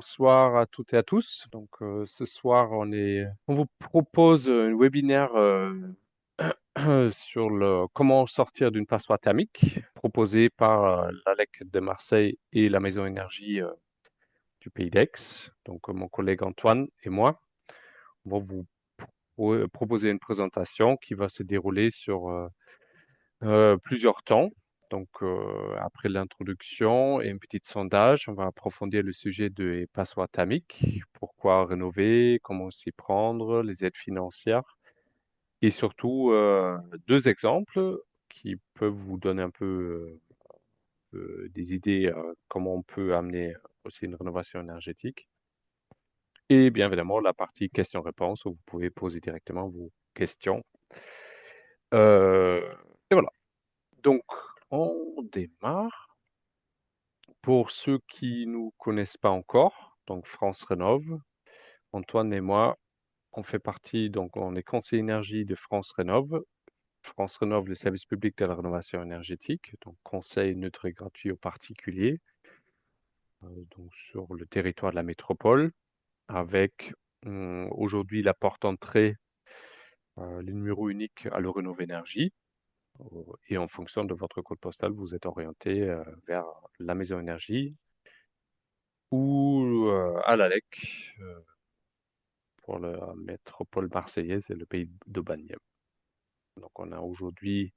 bonsoir à toutes et à tous. Ce soir, on vous propose un webinaire sur comment sortir d'une passoire thermique, proposé par l'ALEC de Marseille et la Maison Énergie du Pays d'Aix. Mon collègue Antoine et moi, on va vous proposer une présentation qui va se dérouler sur plusieurs temps. Après l'introduction et un petit sondage, on va approfondir le sujet des passoires thermiques, pourquoi rénover, comment s'y prendre, les aides financières et surtout deux exemples qui peuvent vous donner un peu des idées comment on peut amener aussi une rénovation énergétique. Et bien évidemment, la partie questions-réponses où vous pouvez poser directement vos questions. Euh, et voilà. Donc, on démarre. Pour ceux qui nous connaissent pas encore, donc France Rénov, Antoine et moi, on fait partie, donc on est conseiller énergie de France Rénov. France Rénov, le service public de la rénovation énergétique, donc conseil neutre et gratuit aux particuliers, donc sur le territoire de la métropole, avec aujourd'hui la porte entrée, le numéro unique à l'Euronov Énergie. Et en fonction de votre code postal, vous êtes orienté vers la Maison Énergie ou à l'ALEC pour la métropole marseillaise et le pays d'Aubagne. Donc on a aujourd'hui,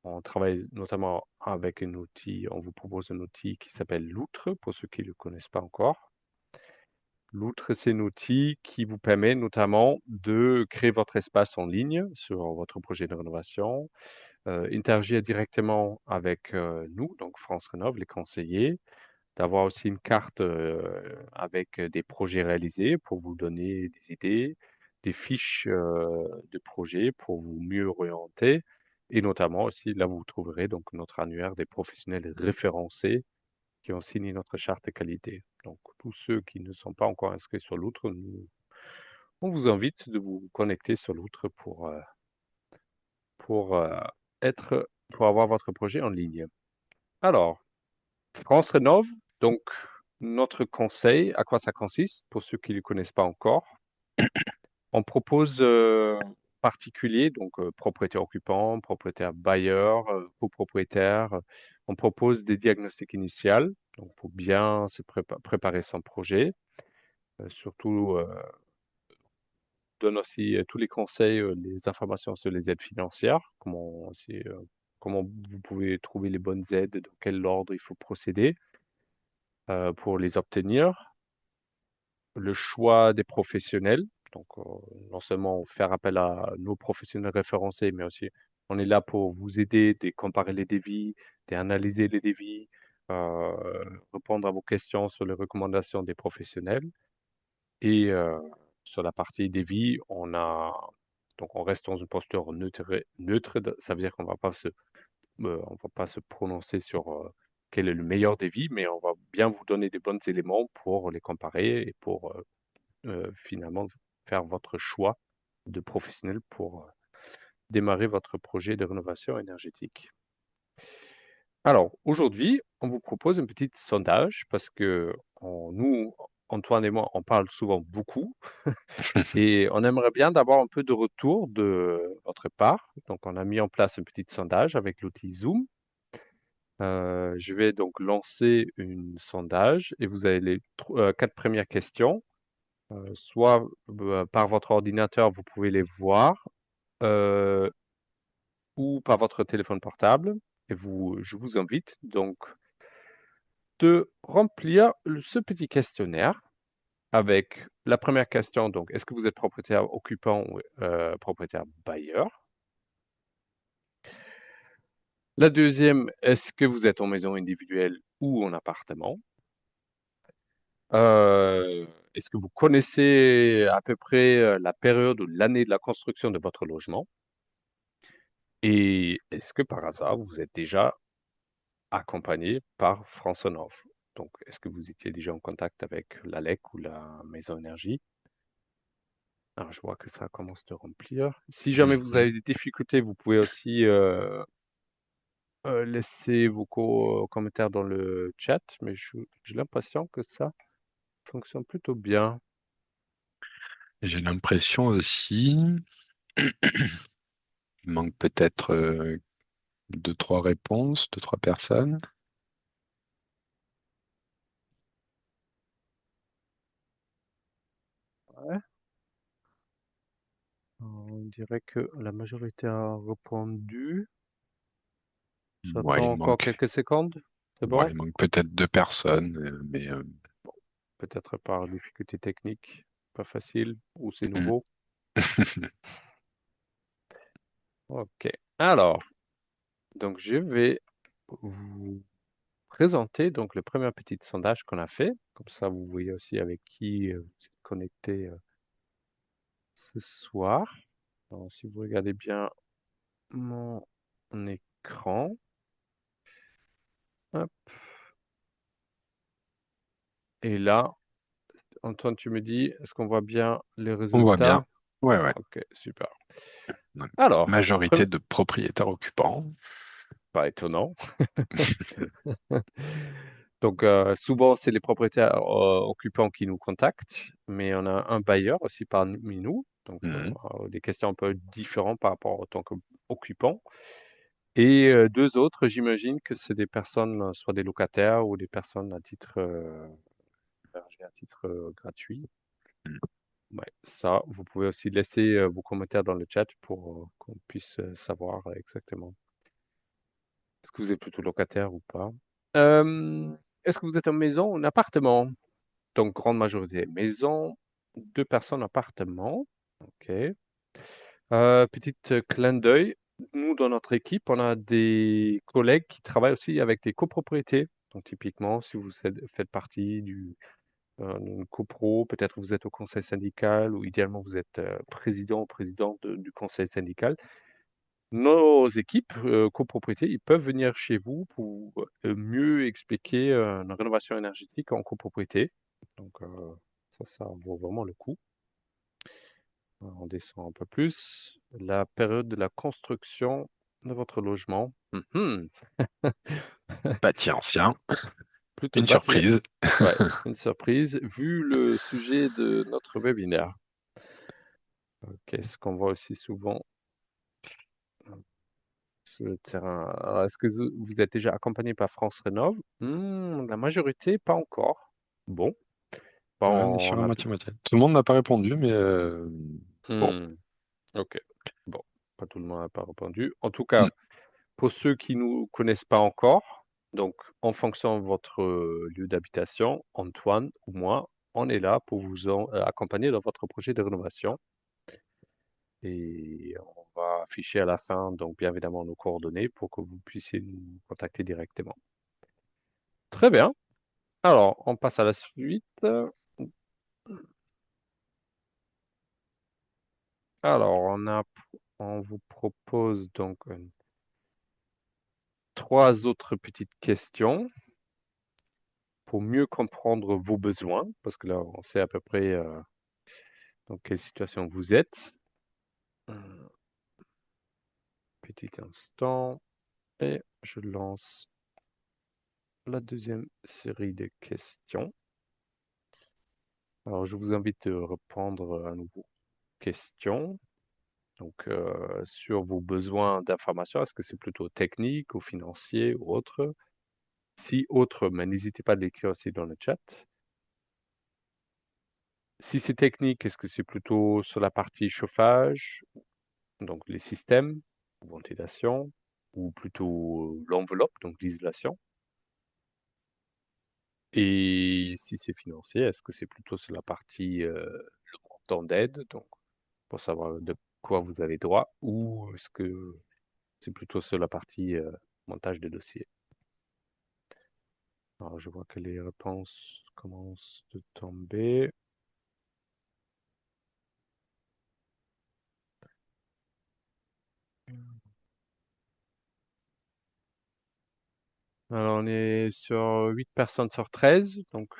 on travaille notamment avec un outil, on vous propose un outil qui s'appelle Loutre, pour ceux qui ne le connaissent pas encore. Loutre, c'est un outil qui vous permet notamment de créer votre espace en ligne sur votre projet de rénovation, interagir directement avec nous, donc France Rénov, les conseillers, d'avoir aussi une carte avec des projets réalisés pour vous donner des idées, des fiches de projets pour vous mieux orienter. Et notamment aussi, là, vous trouverez donc notre annuaire des professionnels référencés qui ont signé notre charte de qualité. Donc, tous ceux qui ne sont pas encore inscrits sur l'outre, on vous invite de vous connecter sur l'outre pour, pour avoir votre projet en ligne. Alors, France Rénov, donc notre conseil, à quoi ça consiste pour ceux qui ne le connaissent pas encore? On propose particuliers, donc propriétaires occupants, propriétaires bailleurs, copropriétaires. On propose des diagnostics initiaux, donc pour bien se préparer son projet. Surtout, donne aussi tous les conseils, les informations sur les aides financières, comment vous pouvez trouver les bonnes aides, dans quel ordre il faut procéder pour les obtenir. Le choix des professionnels, donc non seulement faire appel à nos professionnels référencés, mais aussi on est là pour vous aider, de comparer les devis, d'analyser les devis, répondre à vos questions sur les recommandations des professionnels. Et sur la partie devis, donc on reste dans une posture neutre, ça veut dire qu'on on va pas se prononcer sur quel est le meilleur devis, mais on va bien vous donner des bons éléments pour les comparer et pour finalement faire votre choix de professionnel pour démarrer votre projet de rénovation énergétique. Alors, aujourd'hui, on vous propose un petit sondage parce que nous, Antoine et moi, on parle souvent beaucoup et on aimerait bien d'avoir un peu de retour de votre part. Donc, on a mis en place un petit sondage avec l'outil Zoom. Je vais donc lancer un sondage et vous avez les quatre premières questions. Soit par votre ordinateur, vous pouvez les voir, euh, ou par votre téléphone portable. Et je vous invite donc de remplir ce petit questionnaire avec la première question. Donc, est-ce que vous êtes propriétaire occupant ou propriétaire bailleur? La deuxième, est-ce que vous êtes en maison individuelle ou en appartement? Euh, Est-ce que vous connaissez à peu près la période ou l'année de la construction de votre logement? Et est-ce que par hasard, vous êtes déjà accompagné par France Rénov? Donc, est-ce que vous étiez déjà en contact avec l'ALEC ou la Maison Énergie? Alors, je vois que ça commence de remplir. Si jamais vous Mhm. avez des difficultés, vous pouvez aussi laissez vos commentaires dans le chat, mais j'ai l'impression que ça fonctionne plutôt bien. J'ai l'impression aussi, il manque peut-être deux, trois réponses, deux, trois personnes. Ouais. On dirait que la majorité a répondu. Ouais, J'attends encore quelques secondes. C'est bon? il manque peut-être deux personnes, mais Peut-être par difficulté technique, pas facile, ou c'est nouveau. Ok. Alors, donc je vais vous présenter donc le premier petit sondage qu'on a fait. Comme ça, vous voyez aussi avec qui vous êtes connecté ce soir. Alors, si vous regardez bien mon écran, hop, et là, Antoine, tu me dis, est-ce qu'on voit bien les on voit bien. résultats? Ouais, ouais. Ok, super. Donc, Alors, majorité de propriétaires occupants. pas étonnant. Donc, souvent, c'est les propriétaires occupants qui nous contactent, mais on a un bailleur aussi parmi nous. Donc, Mhm. des questions un peu différentes par rapport au tant qu'occupant. Et deux autres, j'imagine que c'est des personnes, soit des locataires ou des personnes à titre hébergées à titre gratuit. Ouais, ça, vous pouvez aussi laisser vos commentaires dans le chat pour qu'on puisse savoir exactement. Est-ce que vous êtes plutôt locataire ou pas? Euh, Est-ce que vous êtes en maison ou en appartement? Donc, grande majorité maison, deux personnes appartement. Ok. Petite clin d'œil. Nous, dans notre équipe, on a des collègues qui travaillent aussi avec des copropriétés. Donc, typiquement, si vous faites partie d'une copro, peut-être vous êtes au conseil syndical ou idéalement vous êtes président ou présidente du conseil syndical. Nos équipes copropriétés, ils peuvent venir chez vous pour mieux expliquer une rénovation énergétique en copropriété. Donc, ça vaut vraiment le coup. On descend un peu plus. La période de la construction de votre logement. Mhm. Bâti ancien. Plutôt Une bâti. surprise. Ouais, une surprise vu le sujet de notre webinaire. Ok, ce qu'on voit aussi souvent sur le terrain. Alors, est-ce que vous êtes déjà accompagné par France Rénov? La majorité, pas encore. Bon, Ouais, on est bon, sur on un a. moitié-moitié. Tout le monde n'a pas répondu, mais bon. Hmm, ok, bon, pas tout le monde n'a pas répondu. En tout cas, pour ceux qui ne nous connaissent pas encore, donc en fonction de votre lieu d'habitation, Antoine ou moi, on est là pour vous accompagner dans votre projet de rénovation. Et on va afficher à la fin, donc bien évidemment, nos coordonnées pour que vous puissiez nous contacter directement. Très bien. Alors, on passe à la suite. Alors, on vous propose donc trois autres petites questions pour mieux comprendre vos besoins, parce que là, on sait à peu près dans quelle situation vous êtes. Un petit instant, et je lance la deuxième série de questions. Alors, je vous invite à répondre à nouveau questions. Donc, sur vos besoins d'information, est-ce que c'est plutôt technique ou financier ou autre? Si autre, mais n'hésitez pas à l'écrire aussi dans le chat. Si c'est technique, est-ce que c'est plutôt sur la partie chauffage, donc les systèmes, ventilation, ou plutôt l'enveloppe, donc l'isolation? Et si c'est financier, est-ce que c'est plutôt sur la partie le montant d'aide, donc pour savoir de quoi vous avez droit, ou est-ce que c'est plutôt sur la partie montage de dossier? Alors, je vois que les réponses commencent de tomber. Alors, on est sur 8 personnes sur 13, donc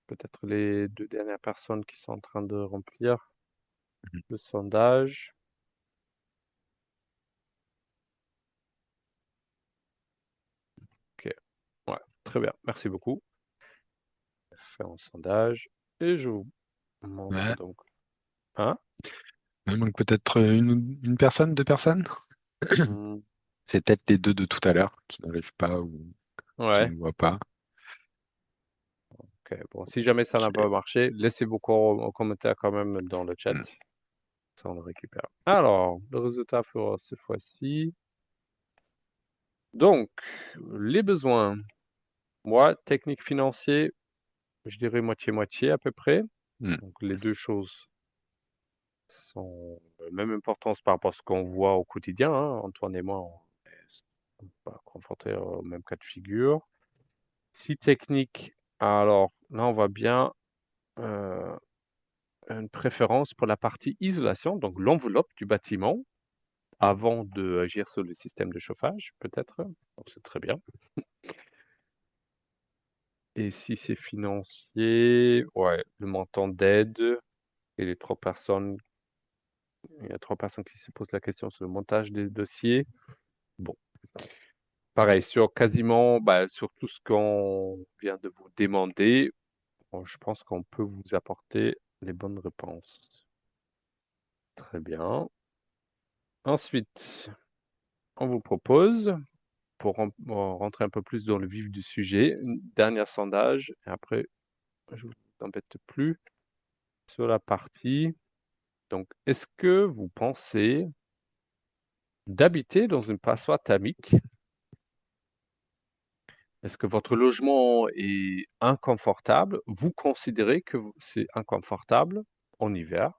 peut-être les deux dernières personnes qui sont en train de remplir le sondage. très bien. Merci beaucoup. Faire un sondage et je vous montre Ouais. donc. Hein? Il manque peut-être une personne, deux personnes? Hmm, C'est peut-être les deux de tout à l'heure qui n'arrivent pas ou qui ouais. ne voient pas. Ok. Bon, si jamais ça n'a Ok. pas marché, laissez vos commentaires quand même dans le chat. Hmm. Ça, on le récupère. Alors, le résultat pour cette fois-ci. Donc, les besoins. Moi, technique financier, je dirais moitié-moitié à peu près. Hmm. Donc, les deux choses sont de même importance par rapport à ce qu'on voit au quotidien, hein. Antoine et moi, on n'est pas confrontés au même cas de figure. Si technique, alors là, on voit bien euh, une préférence pour la partie isolation, donc l'enveloppe du bâtiment, avant d'agir sur le système de chauffage, peut-être. Donc, c'est très bien. Et si c'est financier, ouais, le montant d'aide et les trois personnes, il y a trois personnes qui se posent la question sur le montage des dossiers. Bon, pareil, sur quasiment, bah, sur tout ce qu'on vient de vous demander, bon, je pense qu'on peut vous apporter les bonnes réponses. Très bien. Ensuite, on vous propose, pour rentrer un peu plus dans le vif du sujet, un dernier sondage, et après, je ne vous embête plus sur la partie. Donc, est-ce que vous pensez d'habiter dans une passoire thermique? Est-ce que votre logement est inconfortable? Vous considérez que c'est inconfortable en hiver,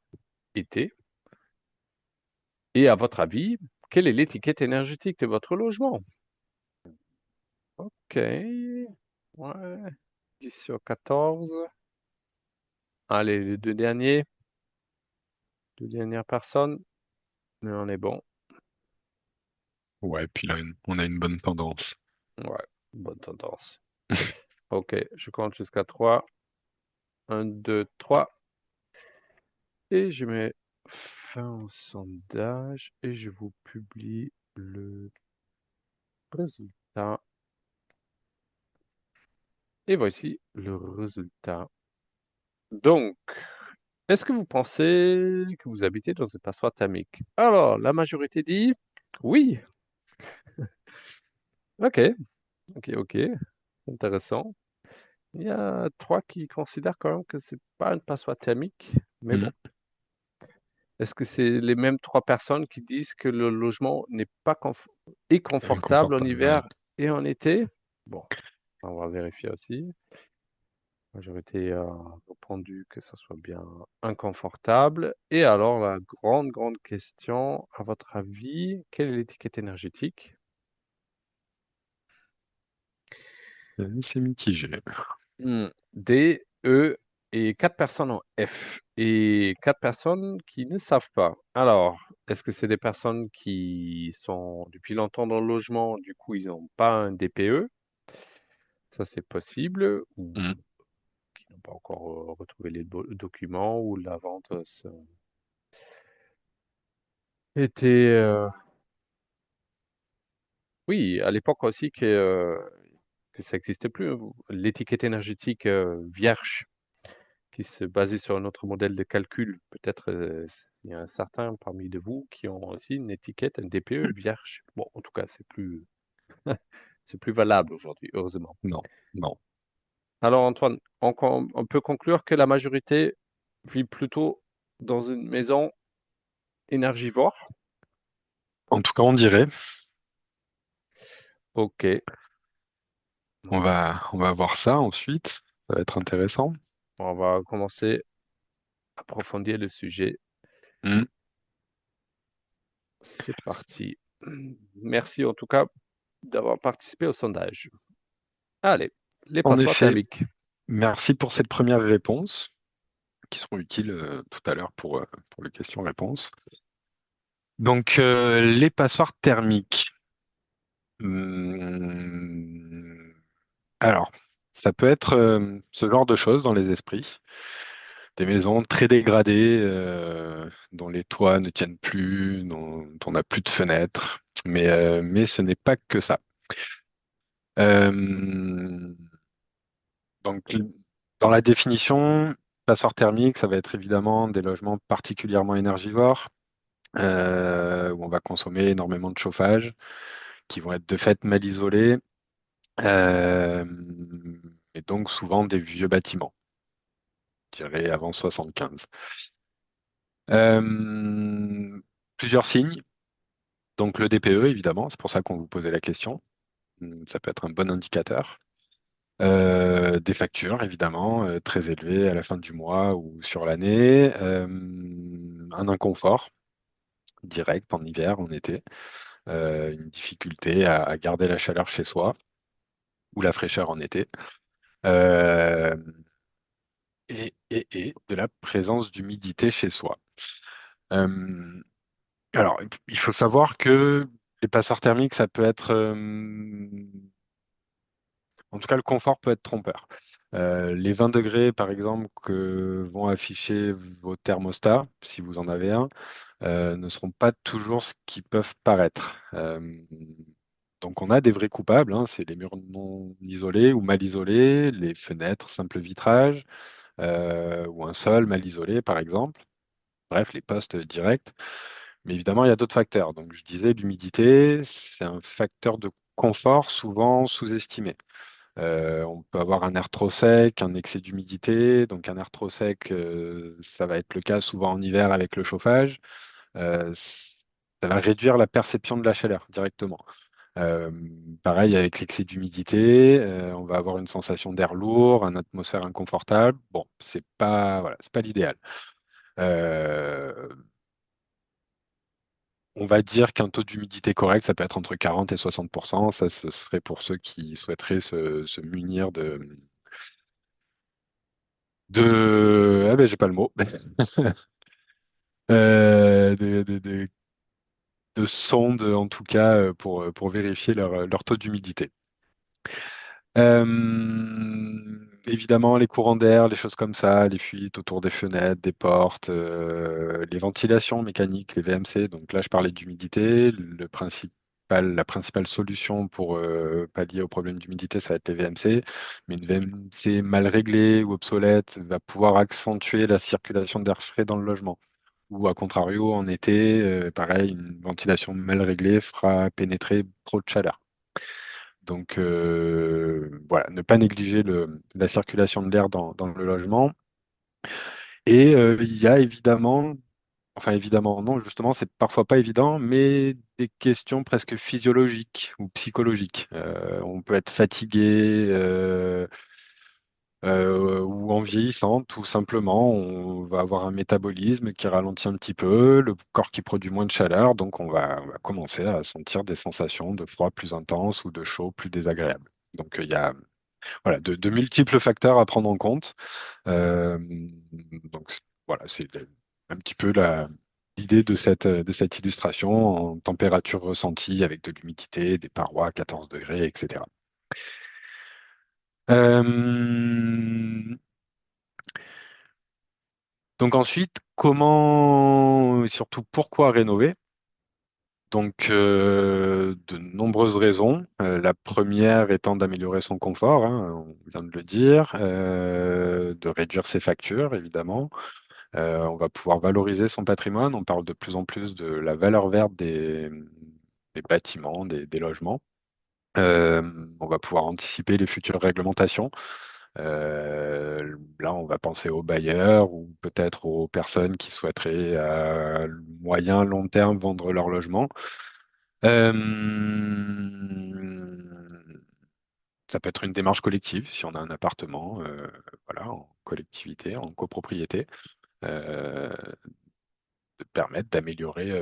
été? Et à votre avis, quelle est l'étiquette énergétique de votre logement? Ok, ouais, 10 sur 14. Allez, les deux dernières personnes, mais on est bon. Ouais, puis là, on a une bonne tendance. Ouais, bonne tendance. Ok, je compte jusqu'à 3. 1, 2, 3. Et je mets fin au sondage et je vous publie le résultat. Et voici le résultat. Donc, est-ce que vous pensez que vous habitez dans une passoire thermique? Alors, la majorité dit oui. Ok, ok, ok. Intéressant. Il y a trois qui considèrent quand même que c'est pas une passoire thermique, mais Hmm. bon. Est-ce que c'est les mêmes trois personnes qui disent que le logement n'est pas est confortable en Inconfortable, ouais. hiver et en été? Bon, on va vérifier aussi. Majorité a répondu que ce soit bien inconfortable. Et alors, la grande, grande question, à votre avis, quelle est l'étiquette énergétique? C'est mitigé. D, E et quatre personnes en F. Et quatre personnes qui ne savent pas. Alors, est-ce que c'est des personnes qui sont depuis longtemps dans le logement, du coup, ils n'ont pas un DPE? Ça, c'est possible. Ou Hmm. qui n'ont pas encore retrouvé les documents ou la vente était oui, à l'époque aussi que ça n'existait plus, hein. L'étiquette énergétique vierge qui se basait sur un autre modèle de calcul. Peut-être il y a un certain parmi de vous qui ont aussi une étiquette, un DPE vierge. Bon, en tout cas, c'est plus valable aujourd'hui, heureusement. Non, non. Alors Antoine, on peut conclure que la majorité vit plutôt dans une maison énergivore. En tout cas, on dirait. Ok, On donc va, on va voir ça ensuite. Ça va être intéressant. on va commencer à approfondir le sujet. Hmm. C'est parti. Merci en tout cas d'avoir participé au sondage. Allez, les En passoires effet, thermiques. merci pour cette première réponse qui seront utiles tout à l'heure pour les questions-réponses. Donc, les passoires thermiques. Hmm, Alors, ça peut être ce genre de choses dans les esprits. Des maisons très dégradées, dont les toits ne tiennent plus, dont on n'a plus de fenêtres. Mais ce n'est pas que ça. Euh, Donc, dans la définition, passoire thermique, ça va être évidemment des logements particulièrement énergivores, où on va consommer énormément de chauffage, qui vont être de fait mal isolés, euh, et donc souvent des vieux bâtiments, je dirais avant 75. Euh, Plusieurs signes. Donc le DPE, évidemment, c'est pour ça qu'on vous posait la question. Ça peut être un bon indicateur. Des factures, évidemment, très élevées à la fin du mois ou sur l'année. Un inconfort direct en hiver, en été. Une difficulté à garder la chaleur chez soi ou la fraîcheur en été. Euh, et de la présence d'humidité chez soi. Euh, alors, il faut savoir que les passoires thermiques, ça peut être en tout cas, le confort peut être trompeur. Les 20 degrés, par exemple, que vont afficher vos thermostats, si vous en avez un, ne seront pas toujours ce qu'ils peuvent paraître. Donc, on a des vrais coupables, hein, c'est les murs non isolés ou mal isolés, les fenêtres, simple vitrage, ou un sol mal isolé, par exemple. Bref, les postes directs. Mais évidemment, il y a d'autres facteurs. Donc, je disais, l'humidité, c'est un facteur de confort souvent sous-estimé. On peut avoir un air trop sec, un excès d'humidité. Donc un air trop sec, ça va être le cas souvent en hiver avec le chauffage. Ça va réduire la perception de la chaleur directement. Euh, Pareil avec l'excès d'humidité, on va avoir une sensation d'air lourd, une atmosphère inconfortable. Bon, c'est pas, voilà, c'est pas l'idéal. Euh, on va dire qu'un taux d'humidité correct, ça peut être entre 40 et 60%. Ça, ce serait pour ceux qui souhaiteraient se munir ah ben j'ai pas le mot. De sondes en tout cas pour vérifier leur taux d'humidité. Évidemment, les courants d'air, les choses comme ça, les fuites autour des fenêtres, des portes, les ventilations mécaniques, les VMC. Donc là, je parlais d'humidité. La principale solution pour pallier au problème d'humidité, ça va être les VMC. Mais une VMC mal réglée ou obsolète va pouvoir accentuer la circulation d'air frais dans le logement. Ou à contrario, en été, pareil, une ventilation mal réglée fera pénétrer trop de chaleur. Donc voilà, ne pas négliger la circulation de l'air dans le logement. Et il y a évidemment, enfin évidemment non, justement, c'est parfois pas évident, mais des questions presque physiologiques ou psychologiques. On peut être fatigué, ou en vieillissant, tout simplement, on va avoir un métabolisme qui ralentit un petit peu, le corps qui produit moins de chaleur, donc on va commencer à sentir des sensations de froid plus intenses ou de chaud plus désagréables. Donc il y a voilà, de multiples facteurs à prendre en compte. Euh, voilà, c'est un petit peu l'idée de cette illustration en température ressentie avec de l'humidité, des parois à 14 degrés, etc. Euh, Donc ensuite, comment, et surtout pourquoi rénover? Donc de nombreuses raisons. La première étant d'améliorer son confort, hein, on vient de le dire, de réduire ses factures, évidemment. On va pouvoir valoriser son patrimoine. On parle de plus en plus de la valeur verte des bâtiments, des logements. Euh, on va pouvoir anticiper les futures réglementations. Là, on va penser aux bailleurs ou peut-être aux personnes qui souhaiteraient à moyen, long terme vendre leur logement. Euh, Ça peut être une démarche collective si on a un appartement, voilà, en collectivité, en copropriété, euh, de permettre d'améliorer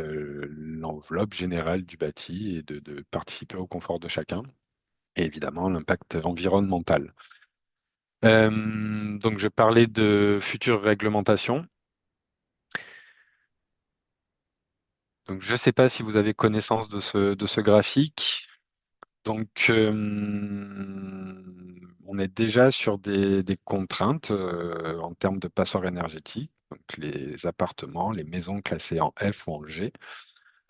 l'enveloppe générale du bâti et de participer au confort de chacun et évidemment l'impact environnemental. Donc, je parlais de futures réglementations. Donc, je ne sais pas si vous avez connaissance de ce graphique. Donc, on est déjà sur des contraintes en termes de passoires énergétiques. Donc, les appartements, les maisons classées en F ou en G.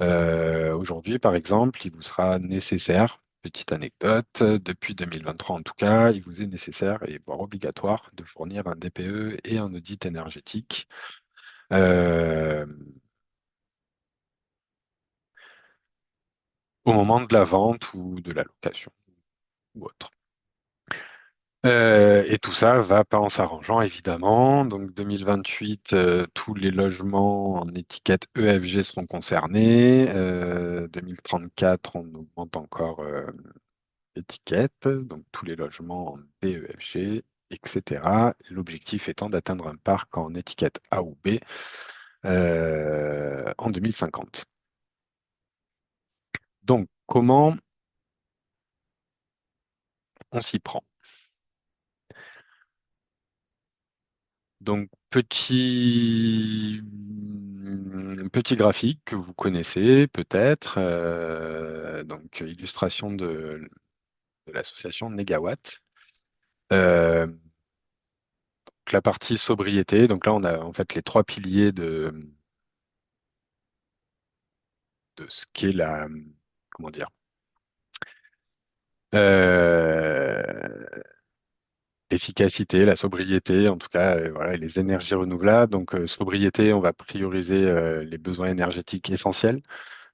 Aujourd'hui, par exemple, il vous sera nécessaire. Petite anecdote, depuis 2023 en tout cas, il vous est nécessaire et voire obligatoire de fournir un DPE et un audit énergétique euh, au moment de la vente ou de la location ou autre. Et tout ça va pas en s'arrangeant, évidemment. Donc 2028, tous les logements en étiquette EFG seront concernés. 2034, on augmente encore l'étiquette, donc tous les logements en DEFG, etc. L'objectif étant d'atteindre un parc en étiquette A ou B en 2050. Donc, comment on s'y prend? Donc, petit graphique que vous connaissez peut-être, donc illustration de l'association Negawatt. Euh, donc, la partie sobriété, donc là on a en fait les trois piliers de ce qu'est comment dire, euh, l'efficacité, la sobriété, en tout cas, voilà, et les énergies renouvelables. Donc, sobriété, on va prioriser les besoins énergétiques essentiels.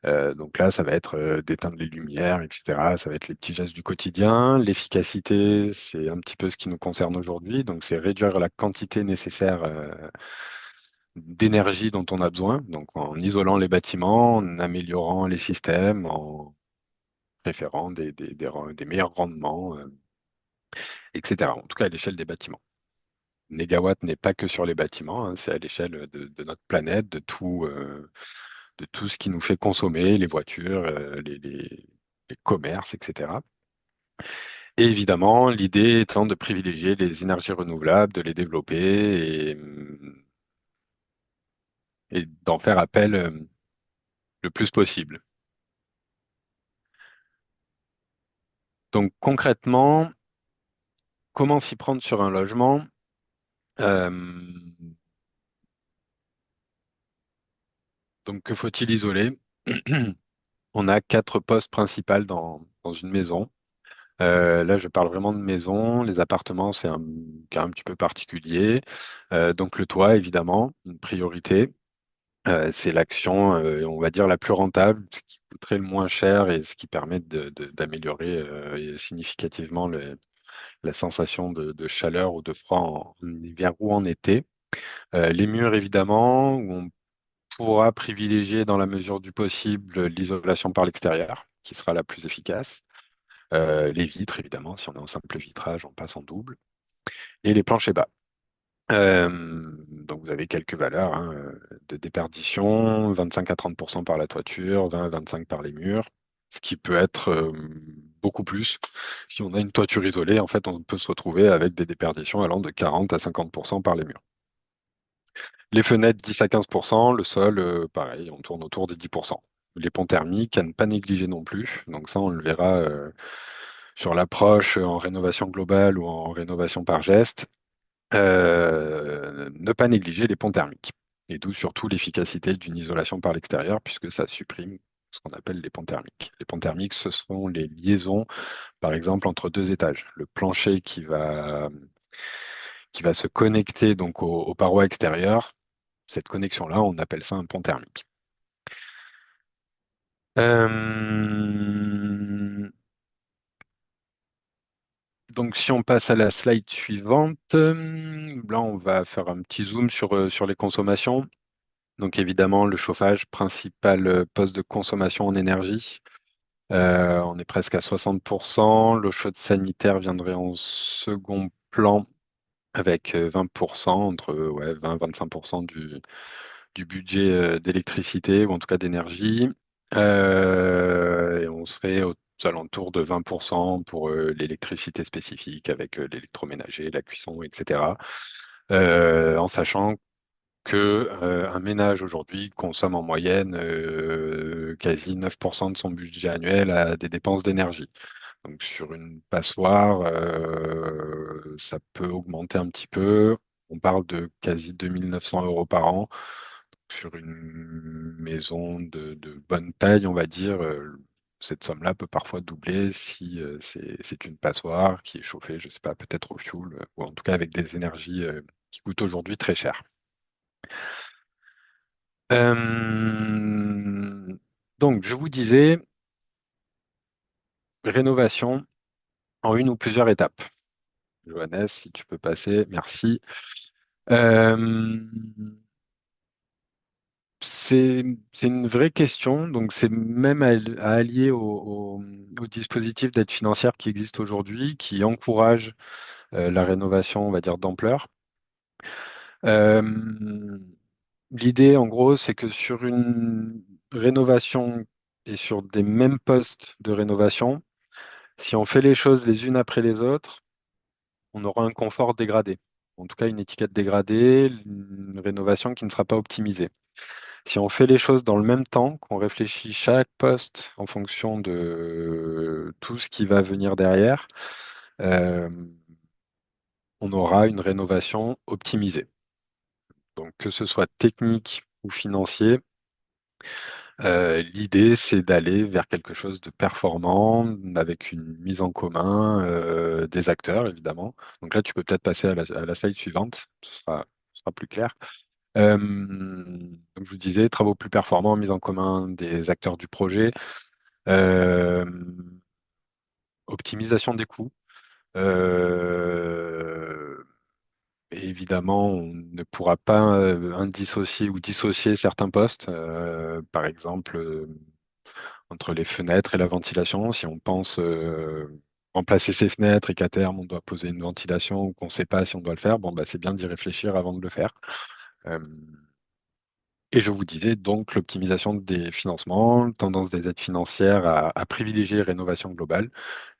Donc là, ça va être d'éteindre les lumières, etc. Ça va être les petits gestes du quotidien. L'efficacité, c'est un petit peu ce qui nous concerne aujourd'hui. Donc, c'est réduire la quantité nécessaire d'énergie dont on a besoin. Donc, en isolant les bâtiments, en améliorant les systèmes, en préférant des meilleurs rendements, etc. En tout cas, à l'échelle des bâtiments. Négawatt n'est pas que sur les bâtiments, hein, c'est à l'échelle de notre planète, de tout ce qui nous fait consommer, les voitures, les commerces, etc. Et évidemment, l'idée étant de privilégier les énergies renouvelables, de les développer et d'en faire appel le plus possible. Donc concrètement, comment s'y prendre sur un logement? Euh, donc que faut-il isoler? On a quatre postes principaux dans une maison. Là, je parle vraiment de maison. Les appartements, c'est un cas un petit peu particulier. Donc le toit, évidemment, une priorité. C'est l'action, on va dire, la plus rentable, ce qui coûterait le moins cher et ce qui permet d'améliorer significativement la sensation de chaleur ou de froid en hiver ou en été. Les murs, évidemment, où on pourra privilégier dans la mesure du possible l'isolation par l'extérieur, qui sera la plus efficace. Les vitres, évidemment, si on est en simple vitrage, on passe en double. Et les planchers bas. Donc vous avez quelques valeurs hein, de déperdition, 25 à 30% par la toiture, 20 à 25 par les murs, ce qui peut être beaucoup plus. Si on a une toiture isolée, en fait, on peut se retrouver avec des déperditions allant de 40 à 50% par les murs. Les fenêtres, 10 à 15%, le sol, pareil, on tourne autour des 10%. Les ponts thermiques, à ne pas négliger non plus. Donc ça, on le verra sur l'approche en rénovation globale ou en rénovation par geste. Ne pas négliger les ponts thermiques. Et d'où surtout l'efficacité d'une isolation par l'extérieur, puisque ça supprime ce qu'on appelle les ponts thermiques. Les ponts thermiques, ce sont les liaisons, par exemple, entre deux étages. Le plancher qui va se connecter donc aux parois extérieures. Cette connexion-là, on appelle ça un pont thermique. Euh, Donc, si on passe à la slide suivante, là, on va faire un petit zoom sur les consommations. Donc, évidemment, le chauffage, principal poste de consommation en énergie. On est presque à 60%. L'eau chaude sanitaire viendrait en second plan avec 20%, entre ouais, 20-25% du budget d'électricité, ou en tout cas d'énergie. Et on serait aux alentours de 20% pour l'électricité spécifique avec l'électroménager, la cuisson, etc. En sachant que un ménage aujourd'hui consomme en moyenne quasi 9% de son budget annuel à des dépenses d'énergie. Donc sur une passoire, ça peut augmenter un petit peu. On parle de quasi 2 900 € par an. Sur une maison de bonne taille, on va dire, cette somme-là peut parfois doubler si c'est une passoire qui est chauffée, je ne sais pas, peut-être au fioul, ou en tout cas avec des énergies qui coûtent aujourd'hui très cher. Euh, donc, je vous disais, rénovation en une ou plusieurs étapes. Johannes, si tu peux passer, merci. Euh, c'est, c'est une vraie question, donc c'est même à allier au dispositif d'aide financière qui existe aujourd'hui, qui encourage la rénovation, on va dire, d'ampleur. Euh, L'idée, en gros, c'est que sur une rénovation et sur des mêmes postes de rénovation, si on fait les choses les unes après les autres, on aura un confort dégradé. En tout cas, une étiquette dégradée, une rénovation qui ne sera pas optimisée. Si on fait les choses dans le même temps, qu'on réfléchit chaque poste en fonction de tout ce qui va venir derrière, euh, on aura une rénovation optimisée. Donc, que ce soit technique ou financier, l'idée, c'est d'aller vers quelque chose de performant, avec une mise en commun des acteurs, évidemment. Donc là, tu peux peut-être passer à la slide suivante, ce sera plus clair. Donc je vous disais, travaux plus performants, mise en commun des acteurs du projet, euh, optimisation des coûts. Euh, et évidemment, on ne pourra pas indissocier ou dissocier certains postes. Par exemple, entre les fenêtres et la ventilation. Si on pense remplacer ces fenêtres et qu'à terme on doit poser une ventilation ou qu'on ne sait pas si on doit le faire, bon, bah, c'est bien d'y réfléchir avant de le faire. Euh, et je vous disais donc l'optimisation des financements, tendance des aides financières à privilégier rénovation globale.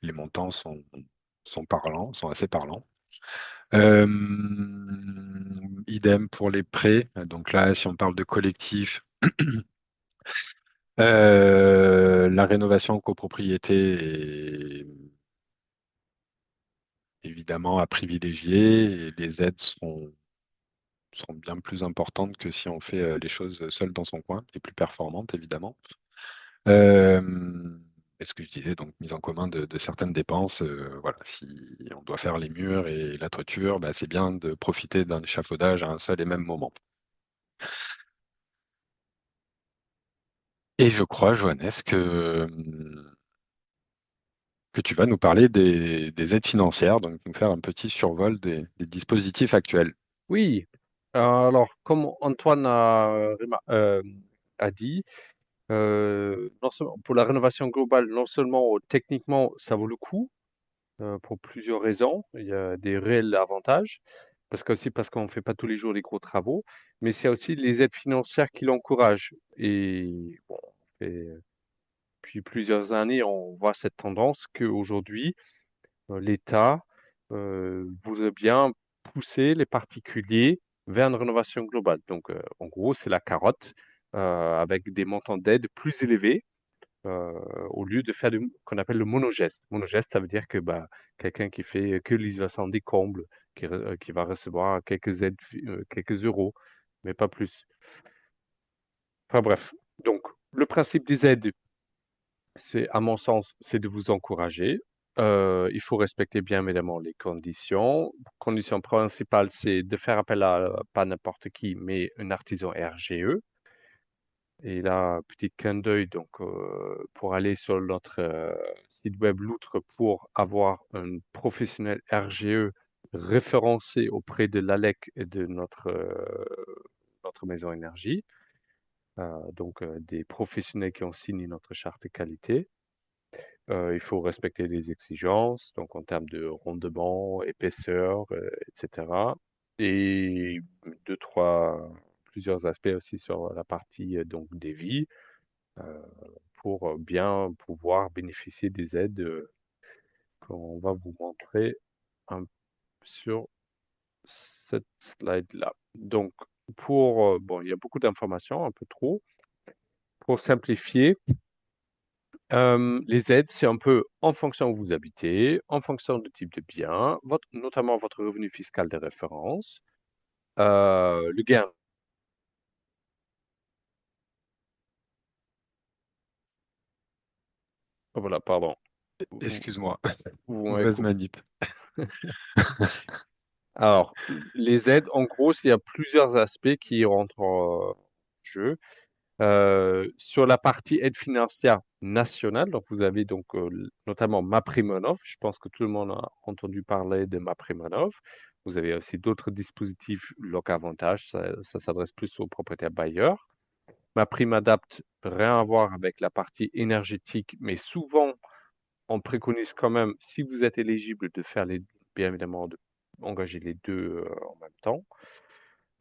Les montants sont parlants, sont assez parlants. Euh, Idem pour les prêts. Donc là, si on parle de collectif, la rénovation en copropriété est évidemment à privilégier et les aides seront bien plus importantes que si on fait les choses seul dans son coin et plus performantes, évidemment. Euh, et ce que je disais, donc mise en commun de certaines dépenses. Voilà, si on doit faire les murs et la toiture, bah, c'est bien de profiter d'un échafaudage à un seul et même moment. Et je crois, Johannes, que tu vas nous parler des aides financières, donc nous faire un petit survol des dispositifs actuels. Oui, alors comme Antoine a dit, non seulement, pour la rénovation globale, non seulement techniquement ça vaut le coup, pour plusieurs raisons, il y a des réels avantages, parce qu'on ne fait pas tous les jours des gros travaux, mais c'est aussi les aides financières qui l'encouragent. Et bon, depuis plusieurs années, on voit cette tendance qu'aujourd'hui, l'État voudrait bien pousser les particuliers vers une rénovation globale. Donc, en gros, c'est la carotte avec des montants d'aide plus élevés euh, au lieu de faire qu'on appelle le monogeste. Monogeste, ça veut dire que bah, quelqu'un qui fait que l'isolation des combles, qui va recevoir quelques aides, quelques euros, mais pas plus. Enfin bref. Donc, le principe des aides, c'est, à mon sens, c'est de vous encourager. Il faut respecter bien évidemment les conditions. Condition principale, c'est de faire appel à pas n'importe qui, mais un artisan RGE. Et là, petit clin d'œil, donc pour aller sur notre site web Loutre pour avoir un professionnel RGE référencé auprès de l'ALEC et de notre maison énergie, donc des professionnels qui ont signé notre charte qualité. Il faut respecter des exigences, donc en termes de rendement, épaisseur, etc. Et deux, trois, plusieurs aspects aussi sur la partie donc des vies euh, pour bien pouvoir bénéficier des aides qu'on va vous montrer sur cette slide-là. Donc, bon, il y a beaucoup d'informations, un peu trop. Pour simplifier, les aides, c'est un peu en fonction où vous habitez, en fonction du type de bien, notamment votre revenu fiscal de référence, le gain. Oh, voilà, pardon. Vous, Excuse-moi, vous m'avez mauvaise coupé. manip. Alors, les aides, en gros, il y a plusieurs aspects qui rentrent en jeu. Sur la partie aide financière nationale, donc vous avez donc notamment MaPrimeRénov'. Je pense que tout le monde a entendu parler de MaPrimeRénov'. Vous avez aussi d'autres dispositifs Loc'Avantage, ça s'adresse plus aux propriétaires bailleurs. MaPrimeAdapt, rien à voir avec la partie énergétique, mais souvent on préconise quand même, si vous êtes éligible, de faire les, bien évidemment, de engager les deux en même temps.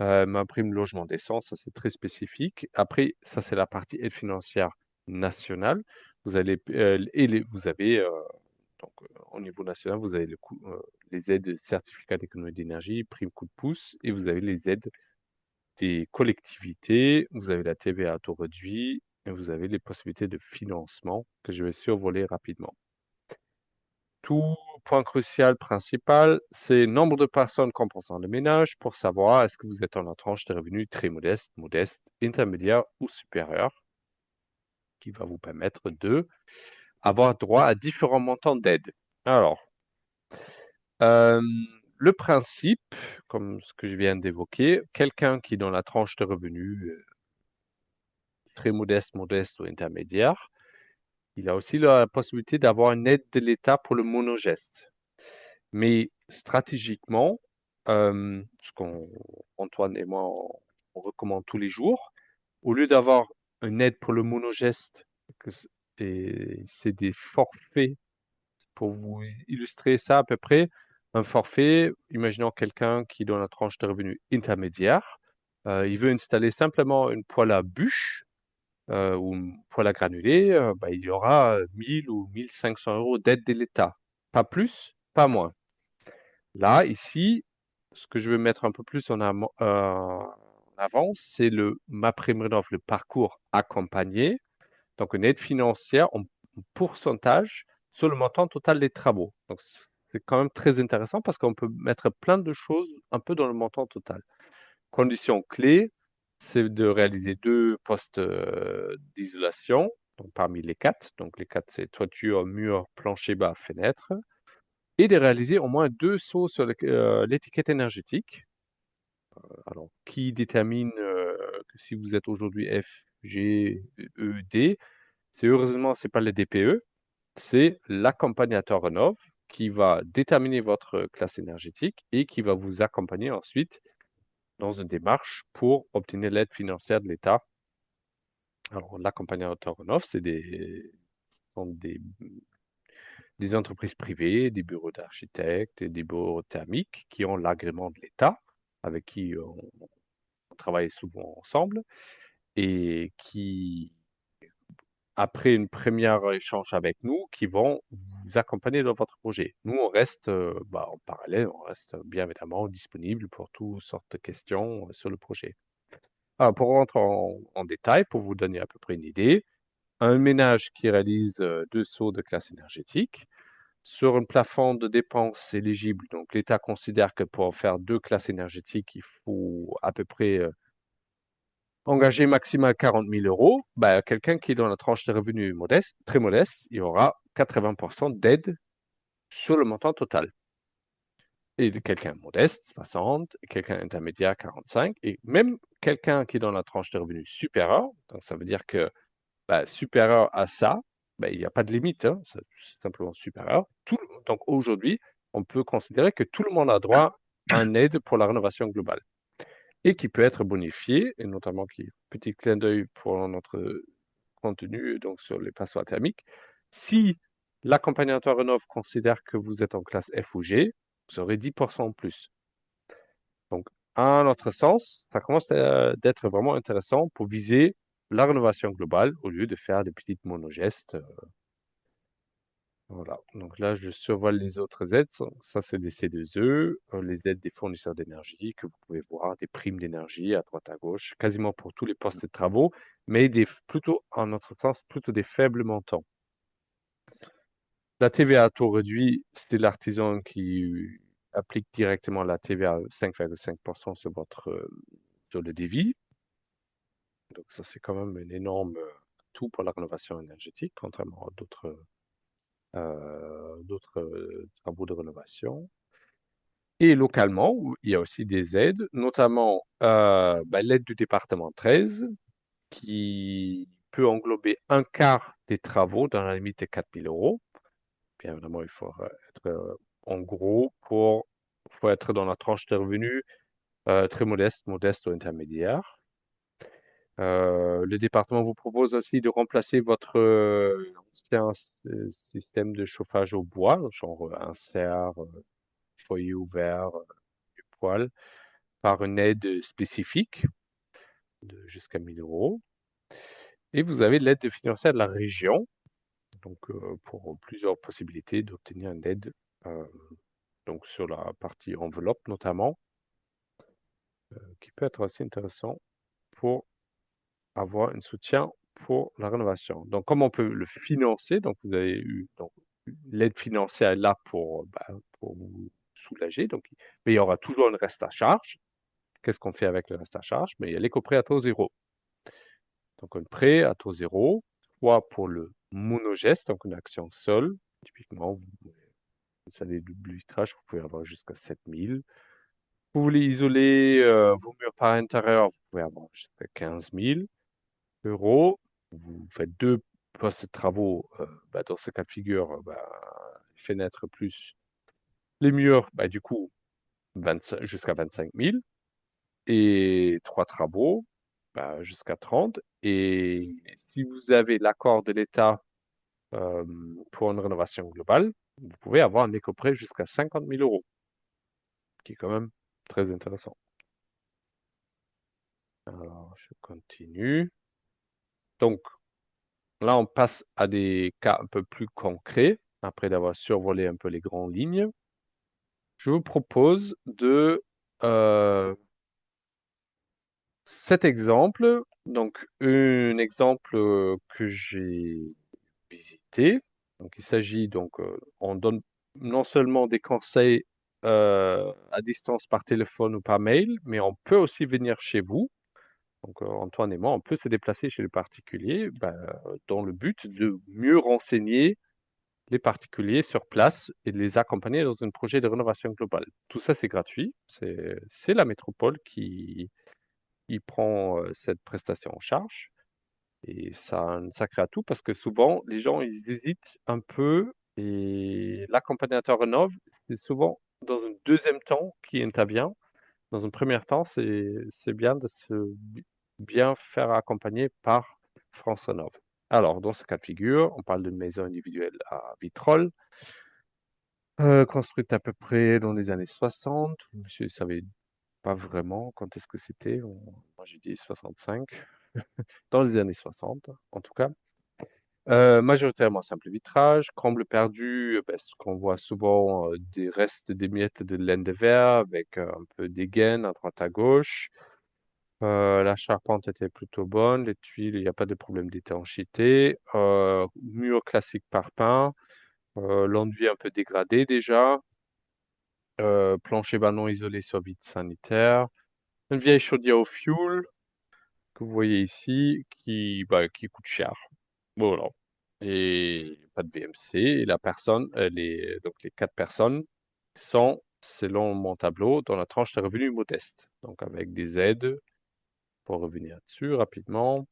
Ma prime logement décent, ça c'est très spécifique. Après, ça c'est la partie aide financière nationale. Vous avez donc au niveau national, vous avez les aides certificats d'économie d'énergie, prime coup de pouce, et vous avez les aides des collectivités. Vous avez la TVA à taux réduit, et vous avez les possibilités de financement que je vais survoler rapidement. Tout point crucial principal, c'est nombre de personnes compensant le ménage pour savoir est-ce que vous êtes dans la tranche de revenus très modeste, modeste, intermédiaire ou supérieur, qui va vous permettre de avoir droit à différents montants d'aide. Alors, euh, le principe, comme ce que je viens d'évoquer, quelqu'un qui est dans la tranche de revenus très modeste, modeste ou intermédiaire, il a aussi la possibilité d'avoir une aide de l'État pour le monogeste. Mais stratégiquement, ce qu'Antoine et moi, on recommande tous les jours, au lieu d'avoir une aide pour le monogeste, et c'est des forfaits, pour vous illustrer ça à peu près, un forfait, imaginons quelqu'un qui est dans la tranche de revenus intermédiaire, il veut installer simplement une poêle à bûche ou une poêle à granulés, bah, il y aura 1000 ou 1500 euros d'aide de l'État. Pas plus, pas moins. Là, ici, ce que je veux mettre un peu plus en avant, c'est le MaPrimeRénov', le parcours accompagné, donc une aide financière en pourcentage sur le montant total des travaux. Donc, c'est quand même très intéressant parce qu'on peut mettre plein de choses un peu dans le montant total. Condition clé, c'est de réaliser deux postes d'isolation, donc parmi les quatre. Donc les quatre, c'est toiture, mur, plancher bas, fenêtre et de réaliser au moins deux sauts sur l'étiquette énergétique. Alors, qui détermine que si vous êtes aujourd'hui F, G, E, D, c'est heureusement, c'est pas le DPE, c'est l'accompagnateur Renov qui va déterminer votre classe énergétique et qui va vous accompagner ensuite dans une démarche pour obtenir l'aide financière de l'État. Alors, l'accompagnateur Renov, ce sont des entreprises privées, des bureaux d'architectes et des bureaux thermiques qui ont l'agrément de l'État, avec qui on travaille souvent ensemble, et qui, après une première échange avec nous, qui vont vous accompagner dans votre projet. Nous, on reste en parallèle, on reste bien évidemment disponible pour toutes sortes de questions sur le projet. Alors, pour rentrer en détail, pour vous donner à peu près une idée, un ménage qui réalise deux sauts de classe énergétique, sur un plafond de dépenses éligible, donc l'État considère que pour faire deux classes énergétiques, il faut à peu près engager maximal 40 000 euros. Bah, quelqu'un qui est dans la tranche de revenus modeste, très modeste, il aura 80% d'aide sur le montant total. Et quelqu'un modeste, 60, et quelqu'un intermédiaire, 45, et même quelqu'un qui est dans la tranche de revenus supérieure, donc ça veut dire que supérieur à ça, il n'y a pas de limite, hein, c'est simplement supérieur. Donc aujourd'hui, on peut considérer que tout le monde a droit à une aide pour la rénovation globale et qui peut être bonifié, et notamment petit clin d'œil pour notre contenu donc sur les passoires thermiques. Si l'accompagnateur Rénov considère que vous êtes en classe F ou G, vous aurez 10% en plus. Donc, à notre sens, ça commence d'être vraiment intéressant pour viser la rénovation globale au lieu de faire des petites monogestes. Voilà. Donc là, je survole les autres aides. Ça, c'est des C2E, les aides des fournisseurs d'énergie que vous pouvez voir, des primes d'énergie à droite à gauche, quasiment pour tous les postes de travaux, mais plutôt, en notre sens, plutôt des faibles montants. La TVA à taux réduit, c'est l'artisan qui applique directement la TVA 5,5% sur le devis. Donc ça, c'est quand même un énorme tout pour la rénovation énergétique, contrairement à d'autres. d'autres travaux de rénovation. Et localement, il y a aussi des aides, notamment l'aide du département 13, qui peut englober un quart des travaux dans la limite de 4 000 euros. Bien évidemment, il faut être en gros faut être dans la tranche de revenus très modeste, modeste ou intermédiaire. Le département vous propose aussi de remplacer votre ancien système de chauffage au bois, genre un serre, foyer ouvert, du poêle, par une aide spécifique de jusqu'à 1 000 euros. Et vous avez l'aide financière de la région, donc pour plusieurs possibilités d'obtenir une aide, euh, donc sur la partie enveloppe notamment, qui peut être assez intéressant pour avoir un soutien pour la rénovation. Donc, comment on peut le financer? Donc, vous avez eu donc, l'aide financière est là pour vous soulager. Donc, mais il y aura toujours un reste à charge. Qu'est-ce qu'on fait avec le reste à charge? Mais il y a l'éco-prêt à taux zéro. Donc, un prêt à taux zéro, soit pour le monogeste, donc une action seule. Typiquement, vous savez, le vitrage, vous pouvez avoir jusqu'à 7 000. Vous voulez isoler vos murs par intérieur, vous pouvez avoir jusqu'à 15 000 euros. Vous faites deux postes de travaux, dans ce cas de figure, fenêtre plus les murs, du coup, 25, jusqu'à 25 000. Et trois travaux, jusqu'à 30. Et si vous avez l'accord de l'État euh, pour une rénovation globale, vous pouvez avoir un éco-prêt jusqu'à 50 000 euros, qui est quand même très intéressant. Alors, je continue. Donc, là, on passe à des cas un peu plus concrets, après d'avoir survolé un peu les grandes lignes. Je vous propose de cet exemple. Donc, un exemple que j'ai visité. Donc, il s'agit donc, on donne non seulement des conseils à distance par téléphone ou par mail, mais on peut aussi venir chez vous. Donc, Antoine et moi, on peut se déplacer chez le particulier dans le but de mieux renseigner les particuliers sur place et de les accompagner dans un projet de rénovation globale. Tout ça, c'est gratuit. C'est la métropole qui prend cette prestation en charge. Et ça a un sacré atout parce que souvent, les gens, ils hésitent un peu et l'accompagnateur rénove, c'est souvent dans un deuxième temps qui intervient. Dans un premier temps, c'est bien de se bien faire accompagner par France Rénov. Alors, dans ce cas de figure, on parle d'une maison individuelle à Vitrolles, construite à peu près dans les années 60. Monsieur ne savait pas vraiment quand est-ce que c'était. Moi, j'ai dit 65. Dans les années 60, en tout cas. Majoritairement simple vitrage, comble perdu, ce qu'on voit souvent, des restes des miettes de laine de verre avec un peu des gaines à droite à gauche. La charpente était plutôt bonne, les tuiles, il n'y a pas de problème d'étanchéité. Mur classique par pain, l'enduit un peu dégradé déjà. Plancher ballon isolé sur vide sanitaire. Une vieille chaudière au fioul que vous voyez ici qui coûte cher. Voilà. Et pas de VMC. Et la personne, donc les quatre personnes sont, selon mon tableau, dans la tranche de revenus modeste. Donc avec des aides, pour revenir dessus rapidement.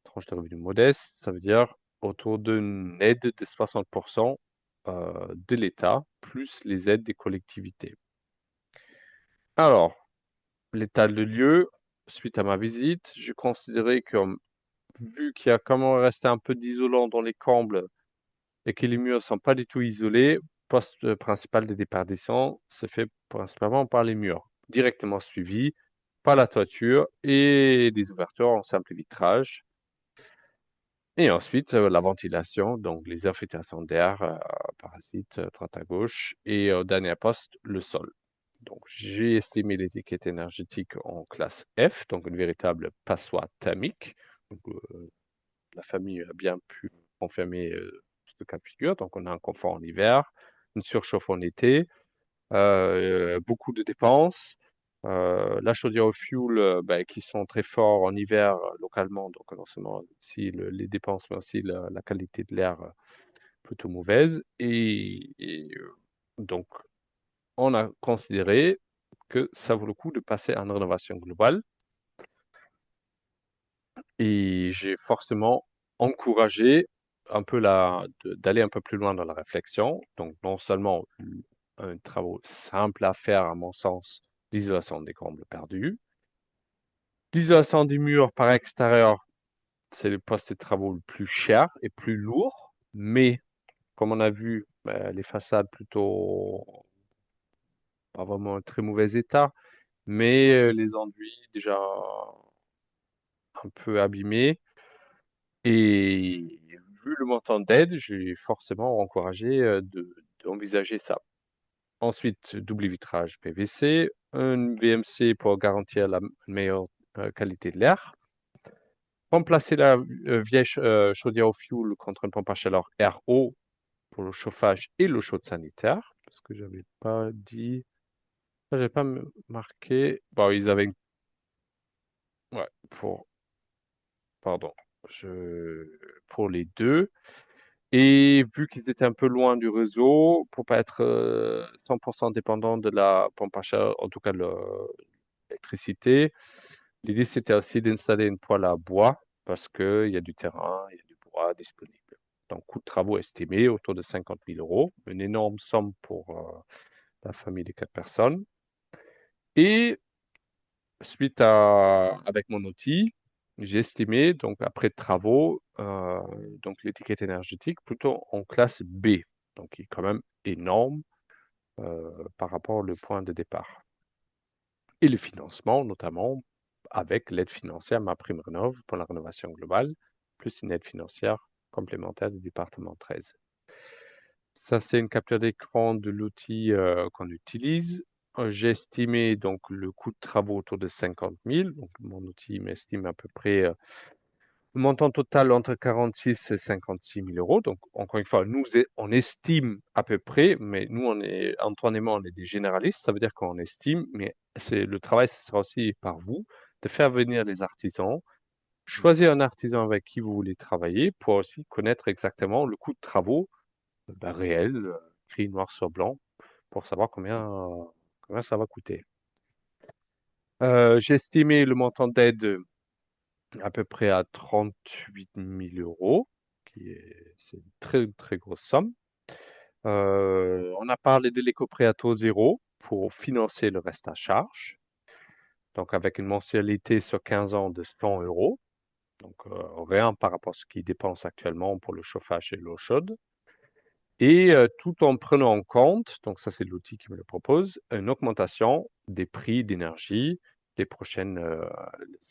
Tranche de revenus modeste, ça veut dire autour d'une aide de 60% de l'État, plus les aides des collectivités. Alors, l'état de lieu, suite à ma visite, je considérais que, vu qu'il y a quand même resté un peu d'isolant dans les combles et que les murs ne sont pas du tout isolés, le poste principal de déperdition se fait principalement par les murs, directement suivi par la toiture et des ouvertures en simple vitrage. Et ensuite, la ventilation, donc les infiltrations d'air, parasites, à droite à gauche. Et au dernier poste, le sol. Donc, j'ai estimé l'étiquette énergétique en classe F, donc une véritable passoire thermique. Donc, la famille a bien pu confirmer ce cas de figure. Donc, on a un confort en hiver, une surchauffe en été, beaucoup de dépenses. La chaudière au fioul, qui sont très forts en hiver localement, donc non seulement aussi les dépenses, mais aussi la qualité de l'air plutôt mauvaise. Donc, on a considéré que ça vaut le coup de passer en rénovation globale. Et j'ai forcément encouragé d'aller un peu plus loin dans la réflexion. Donc, non seulement un travaux simple à faire, à mon sens, l'isolation des combles perdus. L'isolation des murs par extérieur, c'est le poste de travaux le plus cher et plus lourd. Mais, comme on a vu, les façades plutôt pas vraiment en très mauvais état, mais les enduits déjà un peu abîmés. Et vu le montant d'aide, j'ai forcément encouragé d'envisager ça. Ensuite, double vitrage PVC, un VMC pour garantir la meilleure qualité de l'air. Remplacer la vieille chaudière au fioul contre une pompe à chaleur RO pour le chauffage et l'eau chaude sanitaire. Parce que j'avais pas dit, j'avais pas marqué. Bon, ils avaient ouais, pardon, pour les deux. Et vu qu'ils étaient un peu loin du réseau, pour pas être 100% dépendant de la pompe à chaleur, en tout cas de l'électricité, l'idée c'était aussi d'installer une poêle à bois parce qu'il y a du terrain, il y a du bois disponible. Donc, coût de travaux estimé autour de 50 000 euros, une énorme somme pour la famille de 4 personnes. Et avec mon outil, j'ai estimé, donc après travaux, donc l'étiquette énergétique plutôt en classe B, donc qui est quand même énorme par rapport au point de départ. Et le financement, notamment avec l'aide financière MaPrimeRénov' pour la rénovation globale, plus une aide financière complémentaire du département 13. Ça, c'est une capture d'écran de l'outil qu'on utilise. J'ai estimé donc le coût de travaux autour de 50 000. Donc, mon outil m'estime à peu près le montant total entre 46 et 56 000 euros. Donc, encore une fois, on estime à peu près, mais nous, Antoine et moi, on est des généralistes. Ça veut dire qu'on estime, mais le travail, ce sera aussi par vous, de faire venir les artisans, choisir un artisan avec qui vous voulez travailler pour aussi connaître exactement le coût de travaux réel, écrit noir sur blanc, pour savoir combien ça va coûter. J'ai estimé le montant d'aide à peu près à 38 000 euros, c'est une très très grosse somme. On a parlé de l'éco-prêt à taux zéro pour financer le reste à charge, donc avec une mensualité sur 15 ans de 100 euros, donc rien par rapport à ce qu'ils dépensent actuellement pour le chauffage et l'eau chaude. Et tout en prenant en compte, donc ça c'est l'outil qui me le propose, une augmentation des prix d'énergie les prochaines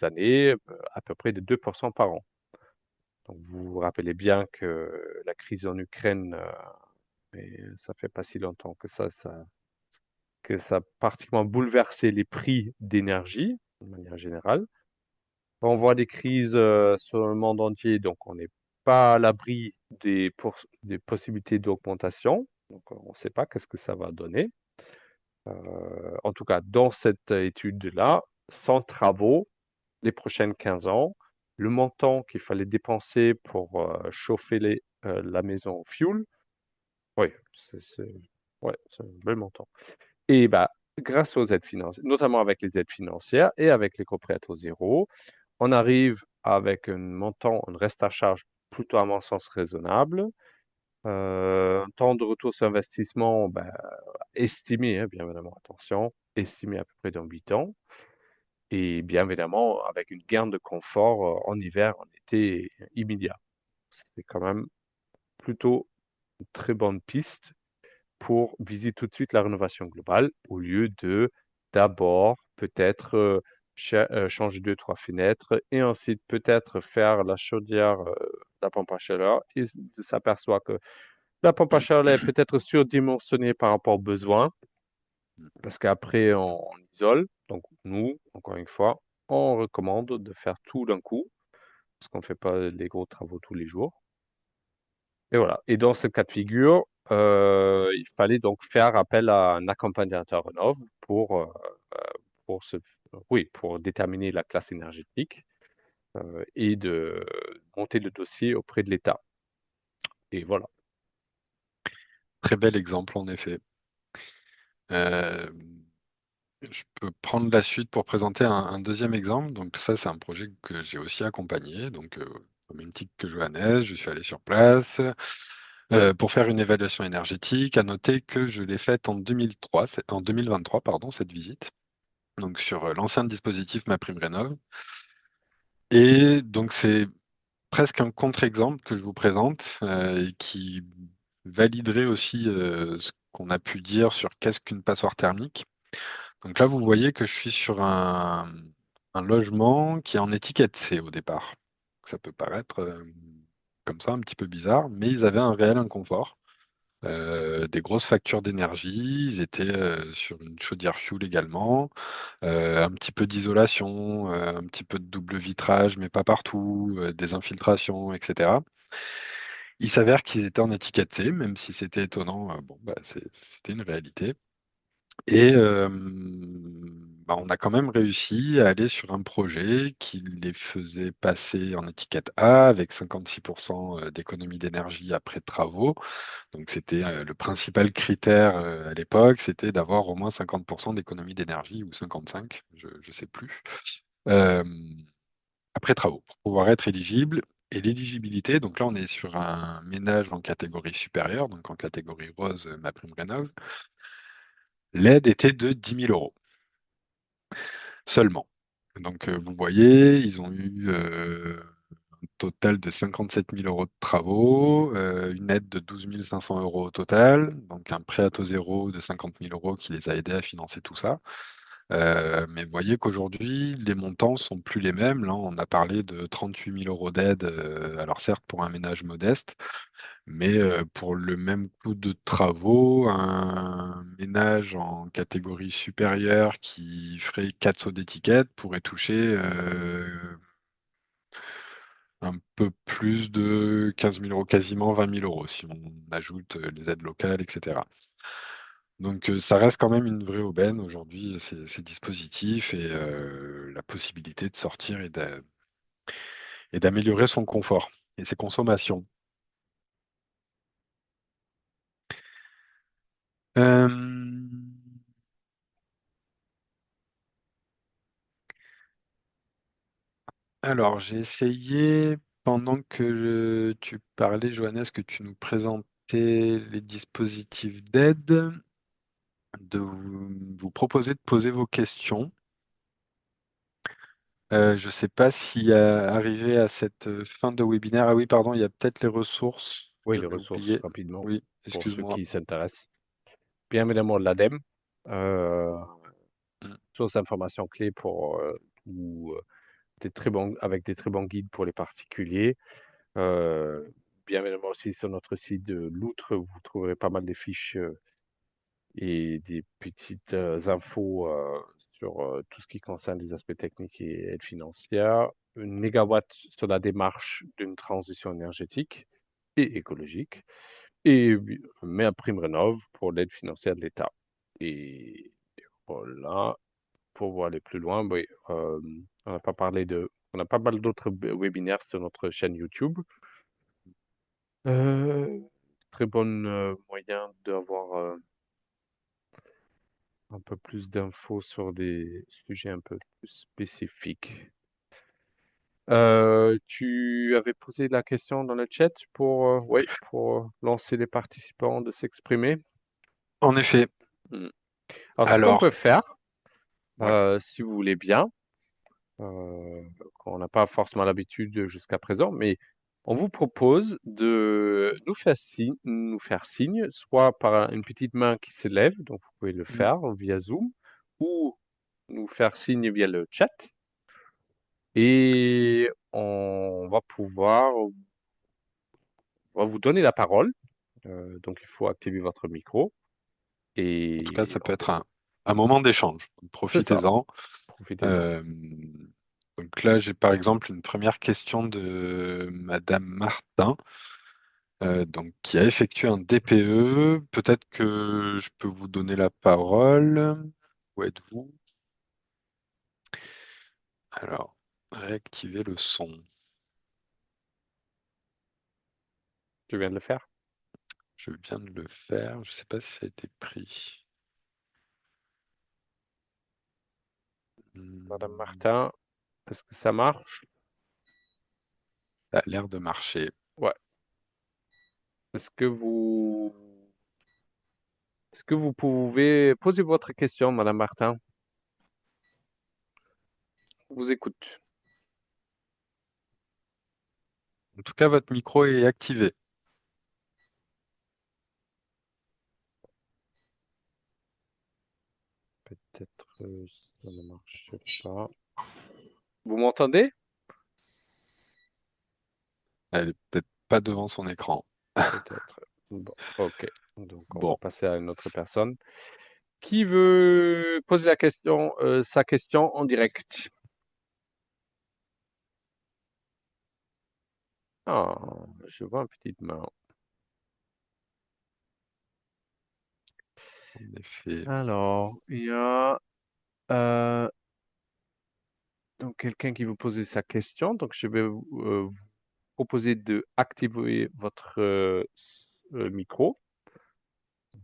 années, à peu près de 2% par an. Donc vous vous rappelez bien que la crise en Ukraine, mais ça fait pas si longtemps que ça a pratiquement bouleversé les prix d'énergie de manière générale. On voit des crises sur le monde entier, donc on n'est pas à l'abri des possibilités d'augmentation. Donc on ne sait pas qu'est-ce que ça va donner. En tout cas, dans cette étude-là, sans travaux, les prochaines 15 ans, le montant qu'il fallait dépenser pour chauffer la maison au fioul, oui, c'est un bel montant. Et bah, grâce aux aides financières, notamment avec les aides financières et avec les coprêts au zéro, on arrive avec un montant, un reste à charge plutôt à mon sens raisonnable. Un temps de retour sur investissement estimé, hein, bien évidemment, attention, estimé à peu près dans 8 ans. Et bien évidemment, avec une gain de confort en hiver, en été immédiat. C'est quand même plutôt une très bonne piste pour viser tout de suite la rénovation globale au lieu de d'abord peut-être changer deux, trois fenêtres et ensuite peut-être faire la chaudière, la pompe à chaleur et de s'aperçoit que la pompe à chaleur est peut-être surdimensionnée par rapport aux besoins parce qu'après on isole. Donc nous, encore une fois, on recommande de faire tout d'un coup parce qu'on ne fait pas les gros travaux tous les jours. Et voilà. Et dans ce cas de figure, il fallait donc faire appel à un accompagnateur Renov pour oui, pour déterminer la classe énergétique et de monter le dossier auprès de l'État. Et voilà. très bel exemple en effet. Euh, je peux prendre la suite pour présenter un deuxième exemple. Donc ça, c'est un projet que j'ai aussi accompagné. Donc au même titre que Johannes, je suis allé sur place pour faire une évaluation énergétique. À noter que je l'ai faite en 2003, en 2023, pardon, cette visite. Donc sur l'ancien dispositif MaPrimeRénov'. Et donc c'est presque un contre-exemple que je vous présente et qui validerait aussi ce qu'on a pu dire sur qu'est-ce qu'une passoire thermique. Donc là, vous voyez que je suis sur un logement qui est en étiquette C au départ. Ça peut paraître comme ça un petit peu bizarre, mais ils avaient un réel inconfort. Des grosses factures d'énergie, ils étaient sur une chaudière fuel également, un petit peu d'isolation, un petit peu de double vitrage, mais pas partout, des infiltrations, etc. Il s'avère qu'ils étaient en étiquette C, même si c'était étonnant, bon, bah, c'était une réalité. Et bah, on a quand même réussi à aller sur un projet qui les faisait passer en étiquette A avec 56% d'économie d'énergie après travaux. Donc c'était le principal critère à l'époque, c'était d'avoir au moins 50% d'économie d'énergie ou 55, je ne sais plus, euh, après travaux pour pouvoir être éligible. Et l'éligibilité, donc là on est sur un ménage en catégorie supérieure, donc en catégorie rose, MaPrimeRénov'. L'aide était de 10 000 euros seulement. Donc vous voyez, ils ont eu un total de 57 000 euros de travaux, une aide de 12 500 euros au total, donc un prêt à taux zéro de 50 000 euros qui les a aidés à financer tout ça. Mais vous voyez qu'aujourd'hui, les montants sont plus les mêmes. Là, on a parlé de 38 000 euros d'aide, alors certes pour un ménage modeste, mais pour le même coût de travaux, un ménage en catégorie supérieure qui ferait 4 sauts d'étiquette pourrait toucher un peu plus de 15 000 euros, quasiment 20 000 euros, si on ajoute les aides locales, etc. Donc ça reste quand même une vraie aubaine aujourd'hui, ces dispositifs et la possibilité de sortir et d'améliorer son confort et ses consommations. Euh, Alors, j'ai essayé, pendant que tu parlais, Johannes, que tu nous présentais les dispositifs d'aide, de vous proposer de poser vos questions. Je ne sais pas si arrivé à cette fin de webinaire, ah oui, pardon, il y a peut-être les ressources, Oui, les j'avais ressources, oublié. rapidement, Oui, pour ceux excuse-moi. qui s'intéressent. Bien évidemment, l'ADEME, euh, Mm, source d'informations clés pour, avec des très bons guides pour les particuliers. Euh, Bien évidemment aussi sur notre site de Loutre, vous trouverez pas mal de fiches et des petites infos sur tout ce qui concerne les aspects techniques et aides financières. Une mégawatt sur la démarche d'une transition énergétique et écologique. Et mais prime rénov pour l'aide financière de l'État. Et voilà, pour aller plus loin, oui, on n'a pas parlé on a pas mal d'autres webinaires sur notre chaîne YouTube. Très bon moyen d'avoir un peu plus d'infos sur des sujets un peu plus spécifiques. Tu avais posé la question dans le chat oui, pour lancer les participants de s'exprimer. En effet. Hmm. Alors, ce qu'on peut Alors, faire, ouais, si vous voulez bien, qu'on n'a pas forcément l'habitude jusqu'à présent, mais on vous propose de nous faire signe, soit par une petite main qui se lève, donc vous pouvez le mm, faire via Zoom, ou nous faire signe via le chat, et on va vous donner la parole. Donc il faut activer votre micro, en tout cas, et ça peut être un moment d'échange. Donc, c'est ça, profitez-en. profitez-en. Euh, donc là, j'ai par exemple une première question de Madame Martin, donc, qui a effectué un DPE. Peut-être que je peux vous donner la parole. Où êtes-vous? Alors, réactivez le son. Tu viens de le faire? Je viens de le faire. Je ne sais pas si ça a été pris. Madame Hmm, Martin, est-ce que ça marche? Ça a l'air de marcher. Ouais. Est-ce que vous, est-ce que vous pouvez poser votre question, Madame Martin? Je vous écoute. En tout cas, votre micro est activé. Peut-être ça ne marche pas. Vous m'entendez? Elle est peut-être pas devant son écran. Peut-être. Bon, ok. Donc, on va Bon, passer à une autre personne. Qui veut poser la question, sa question en direct? Ah, je vois une petite main. en effet. Alors, il y a euh, donc quelqu'un qui veut poser sa question. Donc, je vais vous proposer de activer votre micro.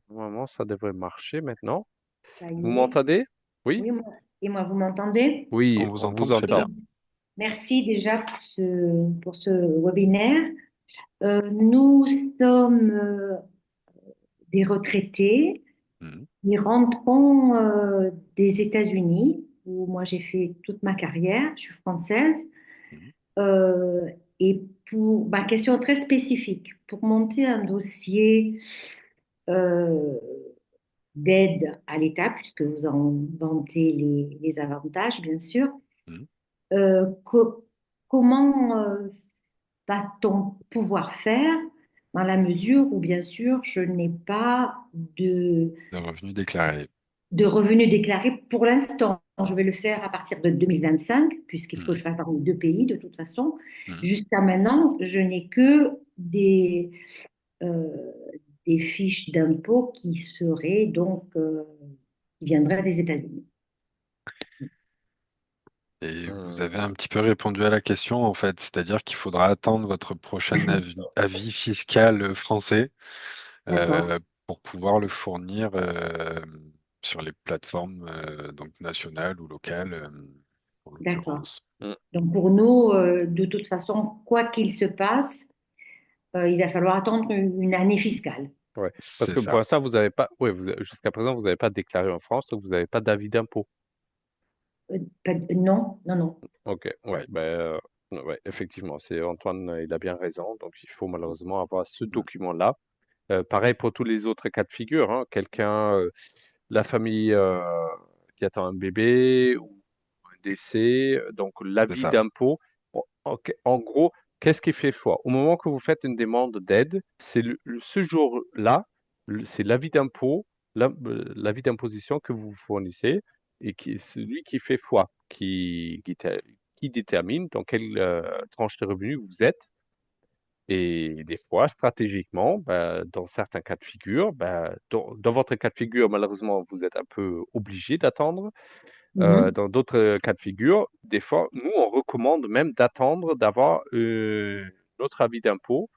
Normalement, ça devrait marcher maintenant. Ça Vous y est. m'entendez? Oui? Oui, et moi, vous m'entendez? Oui, On vous on entend vous très entend. bien. Merci déjà pour ce webinaire. Nous sommes des retraités Mhm, qui rentrons des États-Unis, où moi j'ai fait toute ma carrière, je suis française. mhm, Euh, et pour ma question très spécifique, pour monter un dossier euh, d'aide à l'État, puisque vous en vantez les avantages, bien sûr. mhm. Comment va-t-on pouvoir faire dans la mesure où, bien sûr, je n'ai pas De revenus déclarés. de revenus déclarés pour l'instant. Je vais le faire à partir de 2025, puisqu'il faut que Mhm, je fasse dans les deux pays de toute façon. mhm. Jusqu'à maintenant, je n'ai que euh, des fiches d'impôts qui seraient donc, qui viendraient des États-Unis. Et vous Hmm, avez un petit peu répondu à la question, en fait, c'est-à-dire qu'il faudra attendre votre prochain avis fiscal français D'accord, pour pouvoir le fournir sur les plateformes donc nationales ou locales, en d'accord. l'occurrence. hmm. Donc pour nous, de toute façon, quoi qu'il se passe, il va falloir attendre une année fiscale. Ouais. Parce C'est que pour ça. l'instant, vous n'avez pas, ouais, jusqu'à présent, vous n'avez pas déclaré en France, donc vous n'avez pas d'avis d'impôt. Non, non, non. Ok, ouais, ben, ouais, effectivement, c'est Antoine, il a bien raison. Donc, il faut malheureusement avoir ce Mm. document-là. Pareil pour tous les autres cas de figure, hein. Quelqu'un, la famille qui attend un bébé ou un décès, donc C'est l'avis ça. d'impôt. En gros, qu'est-ce qui fait foi? Au moment que vous faites une demande d'aide, c'est ce jour-là, c'est l'avis d'impôt, l'avis d'imposition que vous fournissez et qui, celui qui fait foi, qui détermine dans quelle tranche de revenus vous êtes. Et des fois, stratégiquement, bah, dans certains cas de figure, bah, dans votre cas de figure, malheureusement, vous êtes un peu obligé d'attendre. Mhm. Dans d'autres cas de figure, des fois, nous, on recommande même d'attendre d'avoir notre avis d'impôt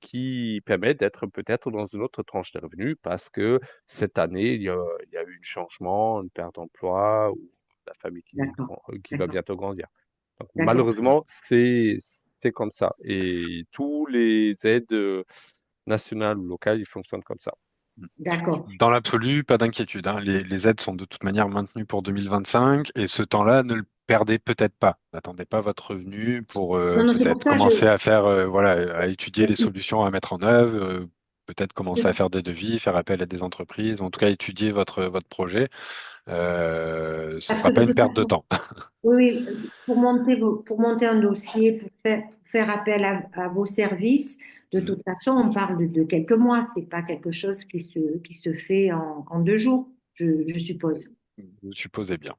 qui permet d'être peut-être dans une autre tranche de revenus parce que cette année, il y a eu un changement, une perte d'emploi ou la famille D'accord, qui va d'accord, bientôt grandir. Donc, d'accord. malheureusement, c'est comme ça. Et tous les aides nationales ou locales, ils fonctionnent comme ça. D'accord. Dans l'absolu, pas d'inquiétude, hein. Les aides sont de toute manière maintenues pour 2025 et ce temps-là, ne le perdez peut-être pas. N'attendez pas votre revenu pour Non, non, c'est pour peut-être ça commencer à faire, voilà, à étudier les je... solutions à mettre en œuvre, peut-être commencer à faire des devis, faire appel à des entreprises, en tout cas étudier votre projet. Ce ne Parce sera que pas de une toute perte de façon, temps. oui, oui, pour monter un dossier, pour faire appel à vos services, de Mhm. toute façon, on parle de quelques mois. C'est pas quelque chose qui se fait en 2 jours, je suppose. Vous supposez bien.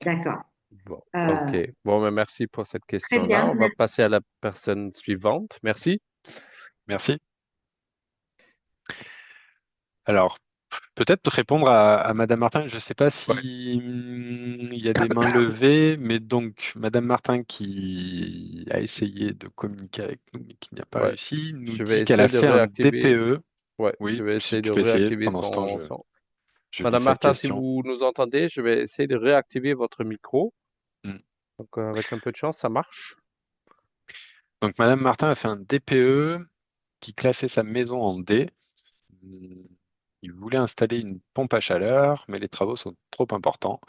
D'accord. Bon, Euh, ok. Bon, ben, merci pour cette Très question-là. bien. On va passer à la personne suivante. Merci. Merci. Alors, peut-être répondre à Madame Martin. Je ne sais pas Ouais. si il y a des mains levées, mais donc Madame Martin qui a essayé de communiquer avec nous, mais qui n'a pas Ouais. réussi, nous Je vais dit qu'elle a essayer de fait un réactiver. DPE. Ouais, je Oui, vais si essayer de tu peux essayer. réactiver Pendant ce temps, son. je lis Madame sa Martin, si question. vous nous entendez, je vais essayer de réactiver votre micro. Hmm. Donc, avec un peu de chance, ça marche. Donc Madame Martin a fait un DPE qui classait sa maison en D. Hmm. Il voulait installer une pompe à chaleur, mais les travaux sont trop importants.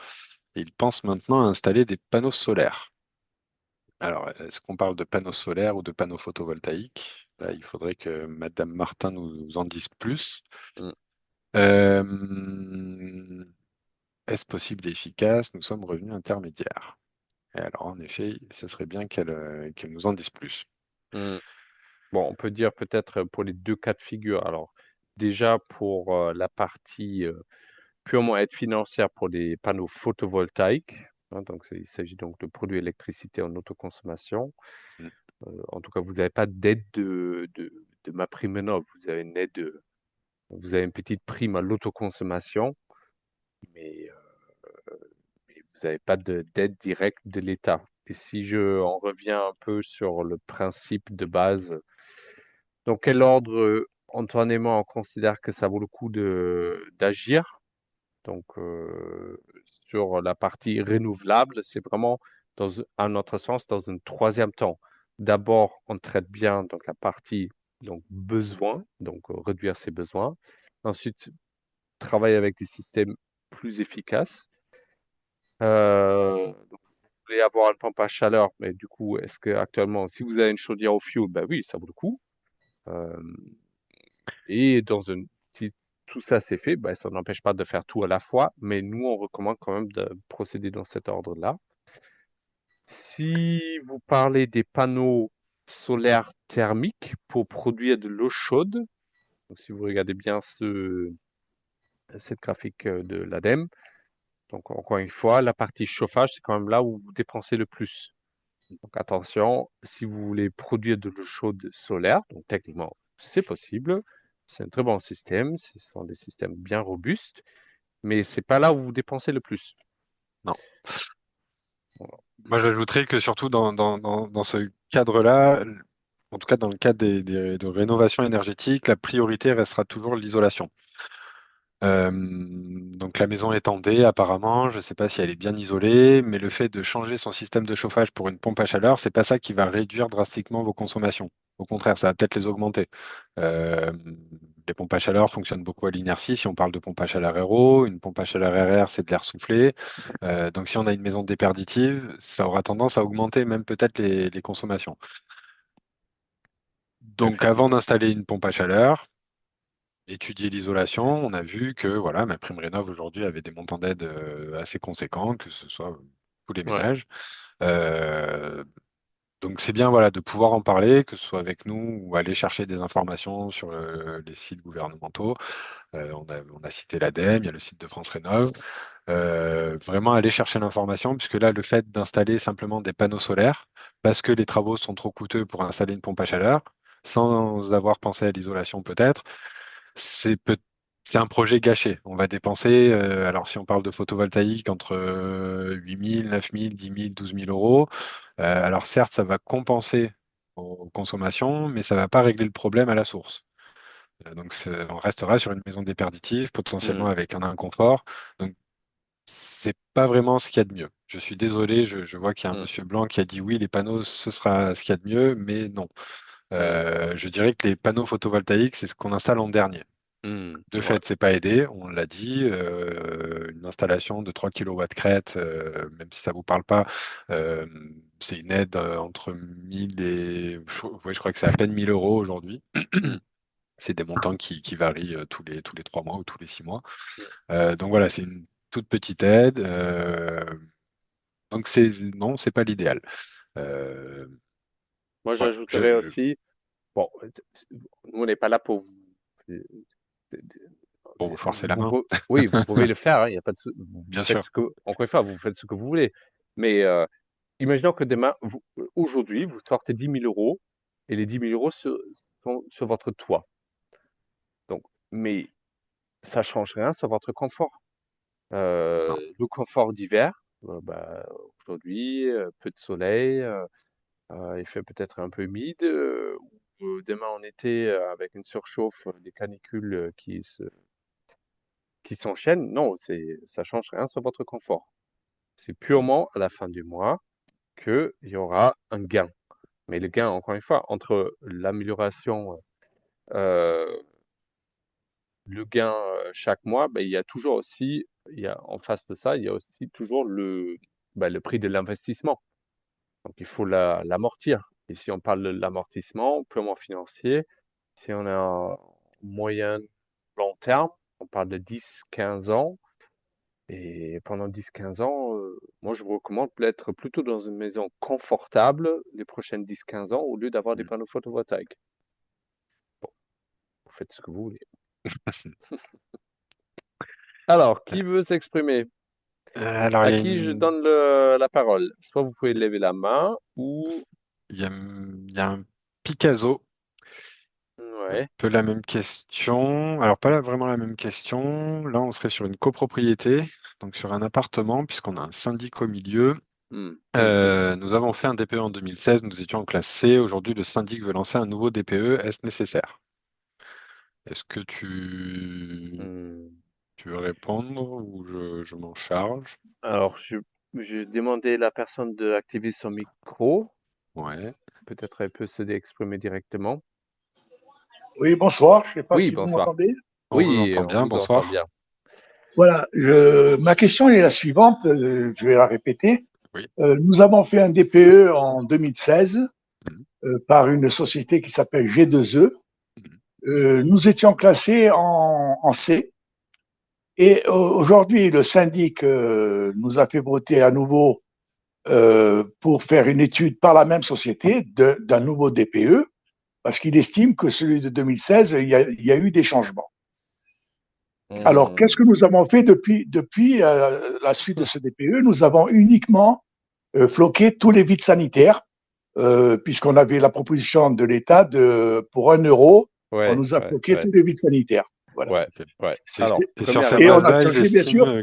Et il pense maintenant à installer des panneaux solaires. Alors, est-ce qu'on parle de panneaux solaires ou de panneaux photovoltaïques? Là, il faudrait que Madame Martin nous en dise plus. Mm. Euh, Est-ce possible et efficace? Nous sommes revenus intermédiaires. Et alors, en effet, ce serait bien qu'elle nous en dise plus. Mm. Bon, on peut dire peut-être pour les deux cas de figure. Alors, déjà pour la partie purement aide financière pour les panneaux photovoltaïques, hein, donc il s'agit donc de produire l'électricité en autoconsommation. Mm. En tout cas, vous n'avez pas d'aide de ma prime Rénov'. Vous avez une aide, vous avez une petite prime à l'autoconsommation, mais, mais vous n'avez pas d'aide directe de l'État. Et si je en reviens un peu sur le principe de base, dans quel ordre Antoine et moi on considère que ça vaut le coup d'agir? Donc, sur la partie renouvelable, c'est vraiment, à notre sens, dans un troisième temps. D'abord, on traite bien donc, la partie donc, besoin, donc réduire ses besoins. Ensuite, travailler avec des systèmes plus efficaces. Donc, vous voulez avoir une pompe à chaleur, mais du coup, est-ce que actuellement, si vous avez une chaudière au fioul, ben oui, ça vaut le coup. Euh, Et si tout ça c'est fait, ben, ça n'empêche pas de faire tout à la fois, mais nous, on recommande quand même de procéder dans cet ordre-là. Si vous parlez des panneaux solaires thermiques pour produire de l'eau chaude, donc si vous regardez bien cette graphique de l'ADEME, donc encore une fois, la partie chauffage, c'est quand même là où vous dépensez le plus. Donc attention, si vous voulez produire de l'eau chaude solaire, donc techniquement, c'est possible. C'est un très bon système. Ce sont des systèmes bien robustes, mais c'est pas là où vous dépensez le plus. Non. Voilà. Moi, j'ajouterais que surtout dans ce cadre-là, en tout cas dans le cadre de rénovation énergétique, la priorité restera toujours l'isolation. Donc la maison est en D apparemment, je ne sais pas si elle est bien isolée, mais le fait de changer son système de chauffage pour une pompe à chaleur, c'est pas ça qui va réduire drastiquement vos consommations. Au contraire, ça va peut-être les augmenter. Euh, les pompes à chaleur fonctionnent beaucoup à l'inertie. Si on parle de pompe à chaleur RO, une pompe à chaleur RR, c'est de l'air soufflé. Donc si on a une maison déperditive, ça aura tendance à augmenter même peut-être les consommations. Donc avant Effectivement. d'installer une pompe à chaleur, étudier l'isolation, on a vu que voilà, ma prime rénov aujourd'hui avait des montants d'aide assez conséquents, que ce soit tous les Ouais. ménages. Euh, donc c'est bien voilà, de pouvoir en parler, que ce soit avec nous ou aller chercher des informations sur les sites gouvernementaux. On a cité l'ADEME, il y a le site de France Rénov. Vraiment aller chercher l'information, puisque là, le fait d'installer simplement des panneaux solaires, parce que les travaux sont trop coûteux pour installer une pompe à chaleur, sans avoir pensé à l'isolation peut-être, c'est peut- c'est un projet gâché. On va dépenser, alors si on parle de photovoltaïque, entre 8 000, 9 000, 10 000, 12 000 euros. Alors certes, ça va compenser aux consommations, mais ça va pas régler le problème à la source. Donc on restera sur une maison déperditive, potentiellement Mm, avec un inconfort. Donc c'est pas vraiment ce qu'il y a de mieux. Je suis désolé, je vois qu'il y a un mm, monsieur Blanc qui a dit oui, les panneaux, ce sera ce qu'il y a de mieux, mais non. mm, Je dirais que les panneaux photovoltaïques, c'est ce qu'on installe en dernier. De ouais. fait, c'est pas aidé, on l'a dit. Une installation de 3 kilowatts crête, même si ça vous parle pas, euh, c'est une aide entre 1000 et... ouais, je crois que c'est à peine 1000 euros aujourd'hui. C'est des montants qui varient tous les 3 mois ou tous les 6 mois. Donc voilà, c'est une toute petite aide. Donc non, c'est pas l'idéal. Euh, Moi, voilà, j'ajouterais aussi, bon, nous, on n'est pas là pour vous. pour vous forcer la main, Oui, vous pouvez le faire, hein, il y a pas de, vous bien faites sûr. ce que, encore une fois, vous faites ce que vous voulez. Mais imaginons que demain, aujourd'hui, vous sortez 10 000 € et les 10 000 € sont sur votre toit. Donc, mais ça change rien sur votre confort. Non. Le confort d'hiver, aujourd'hui, peu de soleil, il fait peut-être un peu humide, ou demain en été, avec une surchauffe, des canicules qui s'enchaînent. Non, ça change rien sur votre confort. C'est purement à la fin du mois qu'il y aura un gain. Mais le gain, encore une fois, entre l'amélioration, euh, le gain chaque mois, ben, il y a toujours aussi, en face de ça, il y a aussi toujours le prix de l'investissement. Donc il faut l'amortir. Et si on parle de l'amortissement purement financier, si on est en moyen long terme, on parle de 10, 15 ans. Et pendant 10, 15 ans, moi je vous recommande d'être plutôt dans une maison confortable les prochaines 10, 15 ans au lieu d'avoir des Mm. panneaux photovoltaïques. Bon, vous faites ce que vous voulez. Alors, qui veut s'exprimer? Alors, À qui je donne la parole? Soit vous pouvez lever la main ou... il y a un Picasso, un Ouais. peu la même question. Alors, pas vraiment la même question. Là, on serait sur une copropriété, donc sur un appartement, puisqu'on a un syndic au milieu. Hmm, hmm, hmm, Nous avons fait un DPE en 2016, nous étions en classe C. Aujourd'hui, le syndic veut lancer un nouveau DPE. Est-ce nécessaire? Est-ce que hmm. tu veux répondre ou je m'en charge? Alors, je demandais la personne de activer son micro. Ouais. Peut-être elle peut se exprimer directement. Oui, bonsoir. Je ne sais pas Oui, si vous bonsoir. m'entendez. On vous Oui, entend on bien, vous entend bonsoir. bien. Voilà, ma question est la suivante. Je vais la répéter. Oui. Nous avons fait un DPE en 2016 Mhm. par une société qui s'appelle G2E. Mhm. Nous étions classés en C. Et aujourd'hui, le syndic nous a fait voter à nouveau pour faire une étude par la même société d'un nouveau DPE, parce qu'il estime que celui de 2016, il y a eu des changements. Alors, qu'est-ce Hmm. que nous avons fait depuis la suite de ce DPE? Nous avons uniquement floqué tous les vides sanitaires, puisqu'on avait la proposition de l'État pour 1 euro, on Ouais, nous a ouais, floqué ouais, tous les vides sanitaires. Voilà. ouais, Ok. ouais. C'est- Alors, Et sur première cette Et on remarque, a base-là, ils changé, bien sûr, estiment.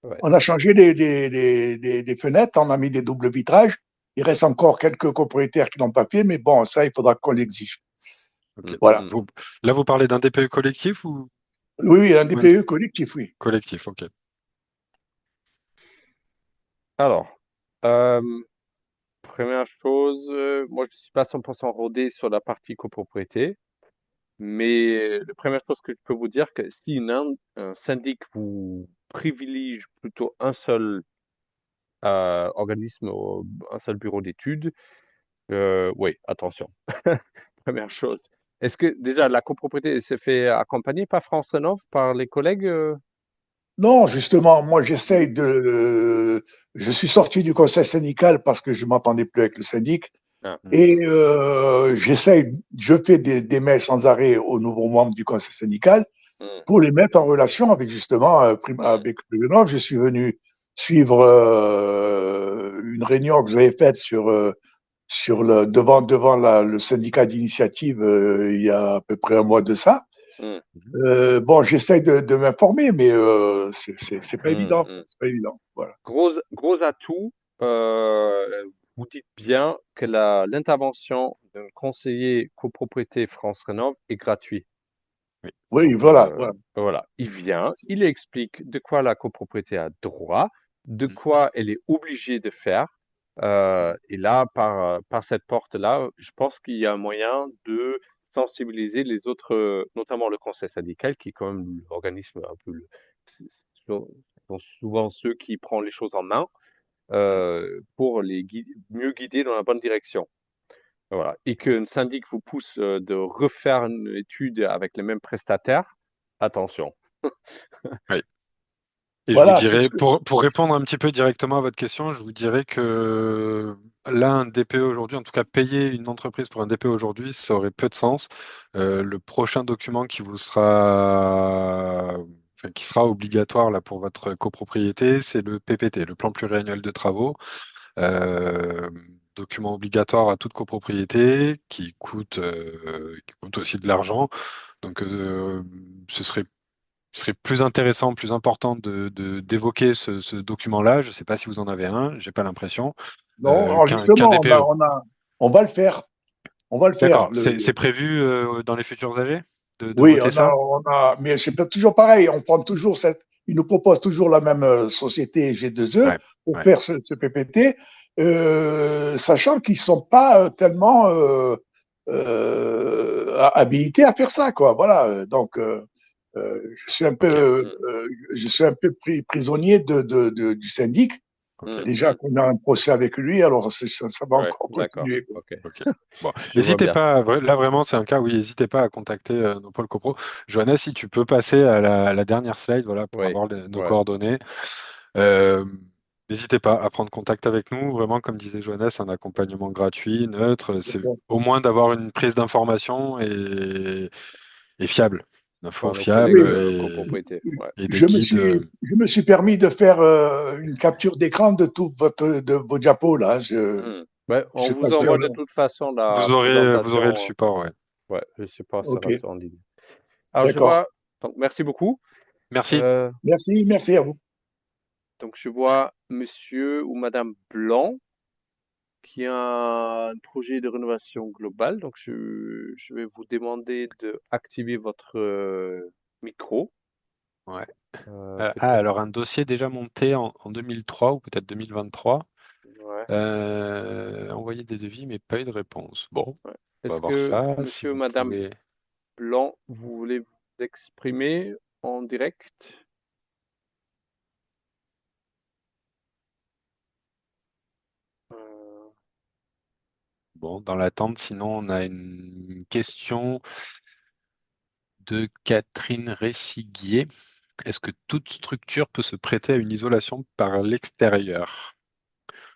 ouais. on a changé les fenêtres, on a mis des doubles vitrages. Il reste encore quelques propriétaires qui n'ont pas fait, mais bon, ça, il faudra qu'on l'exige. Ok. Hmm, Voilà. hmm. Là, vous parlez d'un DPE collectif Oui, oui, un ou une DPE collectif, oui. collectif? Ok. Alors, euh, première chose, moi je suis pas 100% rodé sur la partie copropriété, mais la première chose que je peux vous dire, que si un syndic vous privilégie plutôt un seul organisme, un seul bureau d'études, oui, attention. Première chose. Est-ce que déjà la copropriété s'est fait accompagner par France Rénov, par les collègues? Non, justement, moi, je suis sorti du conseil syndical parce que je m'entendais plus avec le syndic. Ah, Et je fais des mails sans arrêt aux nouveaux membres du conseil syndical hmm, pour les mettre en relation avec justement hmm, avec Prud'homme. Je suis venu suivre une réunion que vous avez faite devant le syndicat d'initiative il y a à peu près un mois de ça. hmm, Mhm. Bon, j'essaie de m'informer, mais c'est pas hmm, évident. hmm. C'est pas évident. Voilà. Gros atout, vous dites bien que l'intervention d'un conseiller copropriété France Rénov est gratuit. Oui. Oui, Donc voilà, voilà. voilà, il vient, il explique de quoi la copropriété a droit, de Mhm. quoi elle est obligée de faire. Mhm. Et là, par cette porte-là, je pense qu'il y a un moyen de sensibiliser les autres, notamment le conseil syndical, qui est quand même l'organisme un peu, c'est- sont sont souvent ceux qui prennent les choses en main, Mhm. pour mieux guider dans la bonne direction. Voilà. Et qu'un syndic vous pousse de refaire une étude avec les mêmes prestataires, attention. Oui. Et je vous Voilà, c'est dirais, ce que. pour répondre un petit peu directement à votre question, je vous dirais que là, un DPE aujourd'hui, en tout cas payer une entreprise pour un DPE aujourd'hui, ça aurait peu de sens. Le prochain document qui sera obligatoire là pour votre copropriété, c'est le PPT, le plan pluriannuel de travaux. Euh, Document obligatoire à toute copropriété qui coûte aussi de l'argent. Donc, ce serait serait plus intéressant, plus important d'évoquer ce document-là. Je ne sais pas si vous en avez un, j'ai pas l'impression, Non, alors qu'un justement, DPE. on va le faire. On va le faire. D'accord. C'est prévu dans les futurs AG de Oui, voter ça? mais c'est pas toujours pareil. On prend toujours ils nous proposent toujours la même société G2E Ouais, pour ouais. faire ce PPT, sachant qu'ils sont pas tellement habilités à faire ça, quoi. Voilà. Donc, Ok, je suis un peu prisonnier du syndic. ok, Déjà qu'on a un procès avec lui, alors ça va Ouais, encore d'accord. continuer, quoi. Ok. ok. Bon, Je vois n'hésitez bien. pas, là vraiment c'est un cas, oui, n'hésitez pas à contacter nos pôles copro. Johanna, si tu peux passer à la dernière slide, voilà, pour Oui, avoir nos ouais. coordonnées. Euh, N'hésitez pas à prendre contact avec nous. Vraiment, comme disait Johanna, c'est un accompagnement gratuit, neutre. C'est au moins d'avoir une prise d'information et fiable. Une info Par nos fiable collègues Oui, copropriétés. Ouais. et des guides. je me suis permis de faire une capture d'écran de de vos diapos là. Ouais, Je on sais pas vous si envoie de on... toute façon la Vous aurez le présentation. support, ouais. Ouais, le support Ok, sera en ligne. Alors, je d'accord. vois. Donc, merci beaucoup. Merci. Euh, Merci à vous. donc, je vois monsieur ou madame Blanc qui a un projet de rénovation globale. Donc, je vais vous demander de activer votre micro. Ouais. Peut-être. Alors un dossier déjà monté en 2003 ou peut-être 2023. Ouais, Envoyer des devis, mais pas eu de réponse. Bon, ouais. on va Est-ce voir que ça. Si monsieur ou vous madame pouvez. Blanc, vous voulez vous exprimer en direct? Euh, Bon, dans l'attente, sinon, on a une question de Catherine Ressiguier. Est-ce que toute structure peut se prêter à une isolation par l'extérieur?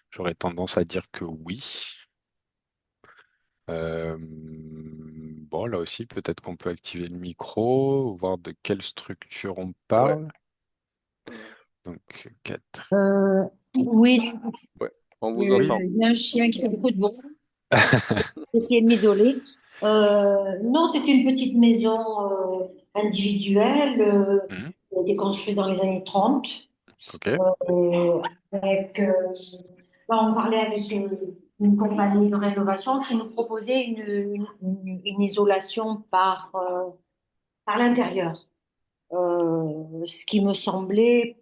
J'aurais tendance à dire que oui. Bon, là aussi, peut-être qu'on peut activer le micro, voir de quelle structure on ouais. parle. Donc, 4. Oui, Ouais, on vous entend. il y a un chien qui fait beaucoup de bruit. J'ai essayé de m'isoler. Non, c'est une petite maison individuelle qui a été construite dans les années 30. Ok, euh, avec, là, on parlait avec une compagnie de rénovation qui nous proposait une isolation par l'intérieur. Ce qui me semblait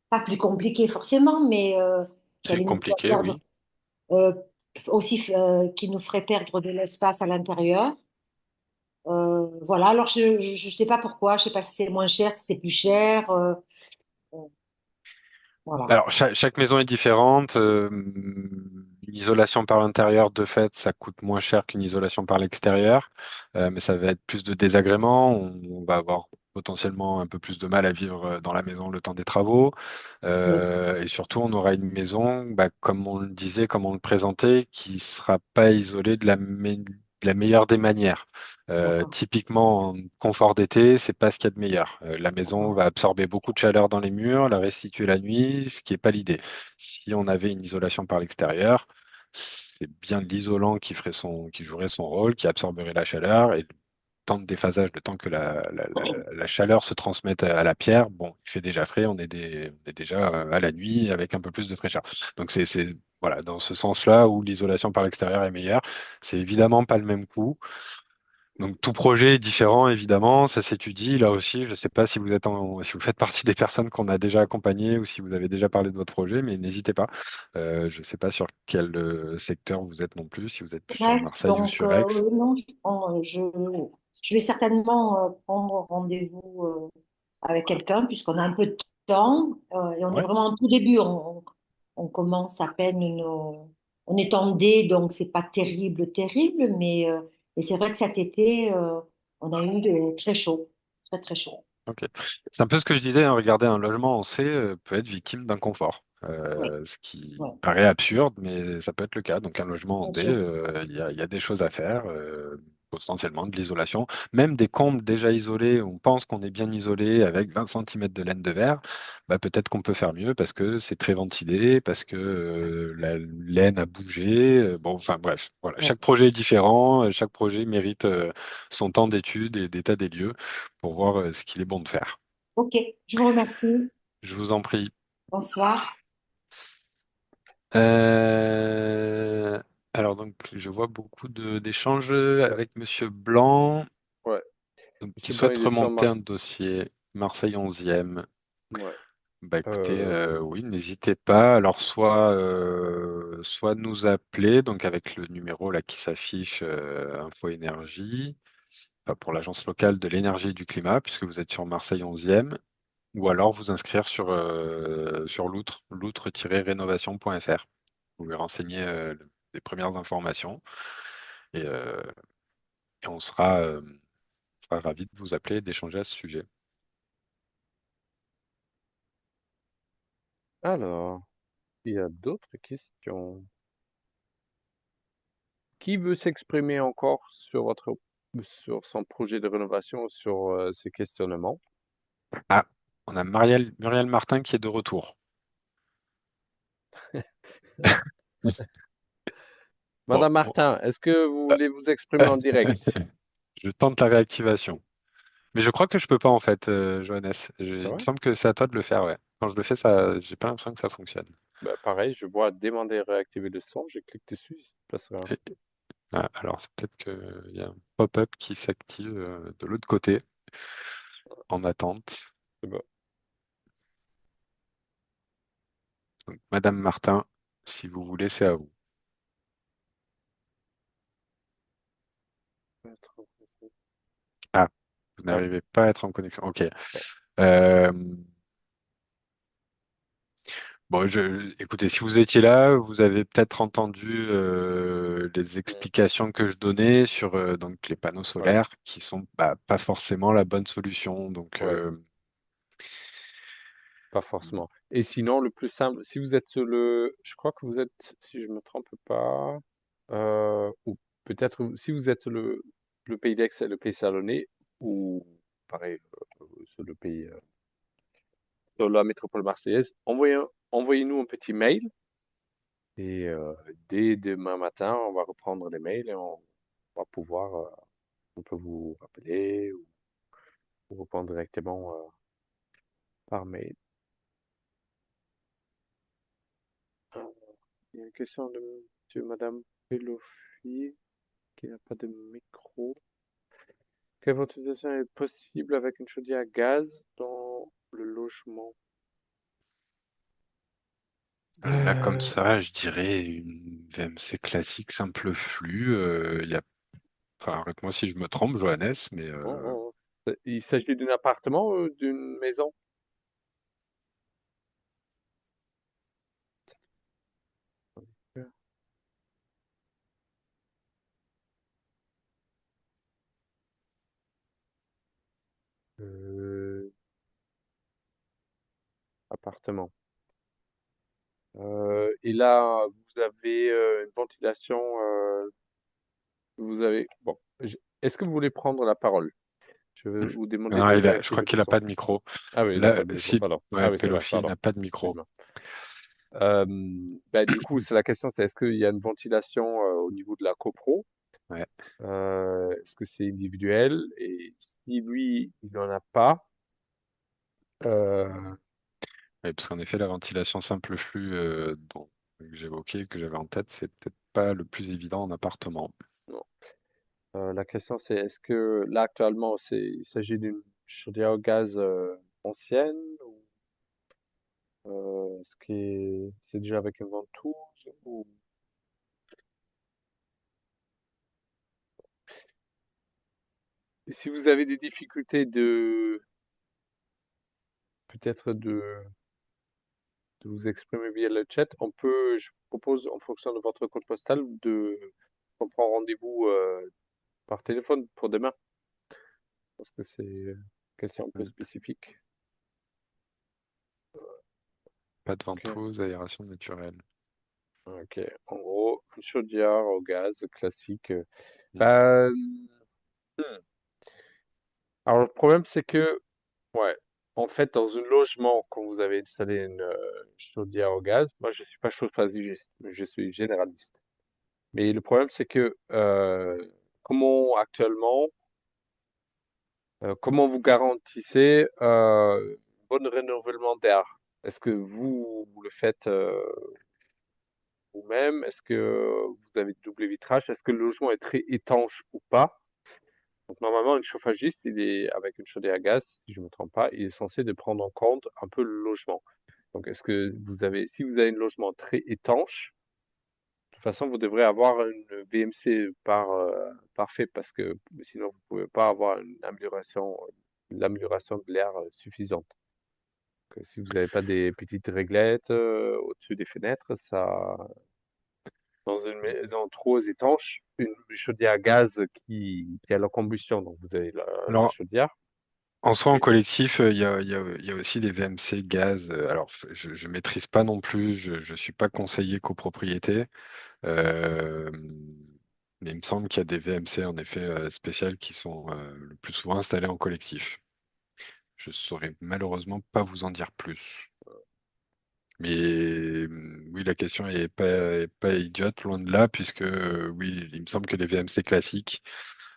pas plus compliqué forcément, mais qui c'est allait nous faire compliqué, perdre oui. euh, aussi qui nous ferait perdre de l'espace à l'intérieur. Voilà, alors je sais pas pourquoi, je sais pas si c'est moins cher, si c'est plus cher. Euh, voilà. Alors, chaque maison est différente. Une isolation par l'intérieur, de fait, ça coûte moins cher qu'une isolation par l'extérieur. Mais ça va être plus de désagréments. On va avoir potentiellement un peu plus de mal à vivre dans la maison le temps des travaux. Et surtout, on aura une maison, bah, comme on le disait, comme on le présentait, qui sera pas isolée de la meilleure des manières. Typiquement, en confort d'été, c'est pas ce qu'il y a de meilleur. La maison va absorber beaucoup de chaleur dans les murs, la restituer la nuit, ce qui n'est pas l'idée. Si on avait une isolation par l'extérieur, c'est bien l'isolant qui jouerait son rôle, qui absorberait la chaleur et le temps de déphasage, le temps que la chaleur se transmette à la pierre, bon, il fait déjà frais, on est déjà à la nuit avec un peu plus de fraîcheur. Donc voilà, dans ce sens-là où l'isolation par l'extérieur est meilleure, c'est évidemment pas le même coût. Donc tout projet est différent, évidemment, ça s'étudie. Là aussi, je ne sais pas si vous faites partie des personnes qu'on a déjà accompagnées ou si vous avez déjà parlé de votre projet, mais n'hésitez pas. Je ne sais pas sur quel secteur vous êtes non plus, si vous êtes plus sur Bref, Marseille ou donc sur Aix. non, je vais certainement prendre rendez-vous avec quelqu'un puisqu'on a un peu de temps et on est Ouais, vraiment au tout début. On commence à peine on est en D, donc c'est pas terrible, terrible, mais c'est vrai que cet été, on a eu très chaud, très très chaud. ok. C'est un peu ce que je disais, hein, regardez, un logement en C peut être victime d'inconfort. Oui, Ce qui ouais, paraît absurde, mais ça peut être le cas. Donc un logement en bien D, sûr. il y a des choses à faire. potentiellement de l'isolation, même des combles déjà isolés, on pense qu'on est bien isolé avec 20 centimètres de laine de verre, bah, peut-être qu'on peut faire mieux parce que c'est très ventilé, parce que la laine a bougé. Bon, enfin bref, voilà. Ouais. Chaque projet est différent, chaque projet mérite son temps d'étude et d'état des lieux pour voir ce qu'il est bon de faire. Ok, je vous remercie. Je vous en prie. Bonsoir. Euh, Alors donc je vois beaucoup d'échanges avec Monsieur Blanc, Ouais. donc, qui Monsieur Blanc, souhaite il est sur remonter Mar... un dossier Marseille 11e. Ouais. Bah écoutez, Euh, oui, n'hésitez pas. Alors soit nous appeler, donc avec le numéro là qui s'affiche, Info Énergie, enfin, pour l'agence locale de l'énergie et du climat, puisque vous êtes sur Marseille 11e, ou alors vous inscrire sur loutre-rénovation.fr. Vous pouvez renseigner les premières informations et, on sera ravis de vous appeler et d'échanger à ce sujet. alors, il y a d'autres questions. Qui veut s'exprimer encore sur son projet de rénovation, sur ses questionnements? Ah, on a Muriel Martin qui est de retour. Bon, Madame Martin, est-ce que vous voulez vous exprimer en direct? je tente la réactivation. Mais je crois que je peux pas en fait, Johannes. C'est Il me vrai? semble que c'est à toi de le faire, ouais. Quand je le fais, ça, j'ai pas l'impression que ça fonctionne. Bah, pareil, je vois demander réactiver le son, je clique dessus, il se passe rien. Et- alors, c'est peut-être qu'il y a un pop-up qui s'active de l'autre côté, en attente. C'est bon. Donc, Madame Martin, si vous voulez, c'est à vous. Ah, vous Ah, n'arrivez pas à être en connexion. Ok. bon. Euh, Bon, écoutez, si vous étiez là, vous avez peut-être entendu les Mm. explications que je donnais sur donc les panneaux Ouais, solaires, qui sont bah, pas forcément la bonne solution. Donc, ouais, pas forcément. Et sinon, le plus simple, si vous êtes sur je crois que vous êtes, si je me trompe pas, ou peut-être si vous êtes sur le pays d'Aix et le pays salonné, ou pareil, sur le pays, sur la métropole marseillaise, envoyez-nous un petit mail et dès demain matin, on va reprendre les mails et on va pouvoir, on peut vous rappeler ou vous répondre directement par mail. Ah, il y a une question de monsieur, madame Pelofi qui n'a pas de micro. Quelle ventilation est possible avec une chaudière à gaz dans le logement? là, comme Euh, ça, je dirais une VMC classique simple flux. Enfin, arrête-moi si je me trompe, Johannes, mais oh, oh, oh. Il s'agit d'un appartement ou d'une maison? Euh, appartement. Et là, vous avez une ventilation. Vous avez. Bon, est-ce que vous voulez prendre la parole? Je vais vous demander non, de je crois réactiver le qu'il n'a pas son. de micro. Ah oui, il n'a Là, pas de micro, si pardon. Ah ouais, oui, c'est vrai, Pelofi pardon. n'a pas de micro. Excuse-moi. Euh, bah, du coup, c'est la question, c'est est-ce qu'il y a une ventilation au niveau de la copro? Ouais. Est-ce que c'est individuel? Et si lui, il n'en a pas, euh, Ouais, parce qu'en effet, la ventilation simple flux que j'évoquais, que j'avais en tête, c'est peut-être pas le plus évident en appartement. non. La question, c'est est-ce que là, actuellement, il s'agit d'une chaudière au gaz ancienne ou est-ce que c'est déjà avec une ventouse ou et si vous avez des difficultés peut-être de vous exprimer via le chat, je vous propose en fonction de votre code postal qu'on prend rendez-vous par téléphone pour demain parce que c'est une question un peu Mm. spécifique. Pas de Ok. ventouse, aération naturelle. Ok. En gros, une chaudière au gaz classique. Mm. Bah, Hmm. Alors, le problème, c'est que, ouais, en fait, dans un logement, quand vous avez installé une chaudière au gaz, moi, je suis pas chauffagiste, je suis généraliste. Mais le problème, c'est que, comment actuellement, comment vous garantissez bon renouvellement d'air? Est-ce que vous le faites vous-même? Est-ce que vous avez double vitrage? Est-ce que le logement est très étanche ou pas? Donc normalement, un chauffagiste, il est avec une chaudière à gaz, si je me trompe pas, il est censé de prendre en compte un peu le logement. Donc est-ce que vous avez, si vous avez un logement très étanche, de toute façon, vous devrez avoir une VMC parfait parce que sinon vous pouvez pas avoir l'amélioration de l'air suffisante. Que si vous n'avez pas des petites réglettes au-dessus des fenêtres, ça, dans une maison trop étanche, une chaudière à gaz qui a la combustion, donc vous avez la Alors, chaudière. en soi, en Et- collectif, il y a aussi des VMC gaz. Alors, je ne maîtrise pas non plus, je ne suis pas conseiller copropriété. Euh, mais il me semble qu'il y a des VMC en effet spéciales qui sont le plus souvent installés en collectif. Je saurais malheureusement pas vous en dire plus. Mais oui, la question est pas idiote, loin de là, puisque oui, il me semble que les VMC classiques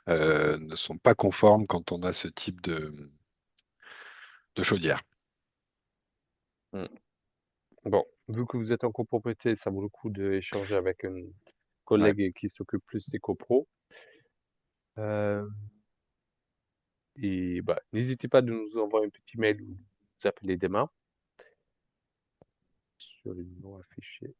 ne sont pas conformes quand on a ce type de chaudière. Hmm. Bon, vu que vous êtes en copropriété, ça vaut le coup d'échanger avec un Ouais. collègue qui s'occupe plus des copros. Euh, et bah, n'hésitez pas de nous envoyer un petit mail ou de nous appeler demain sur le numéro affiché.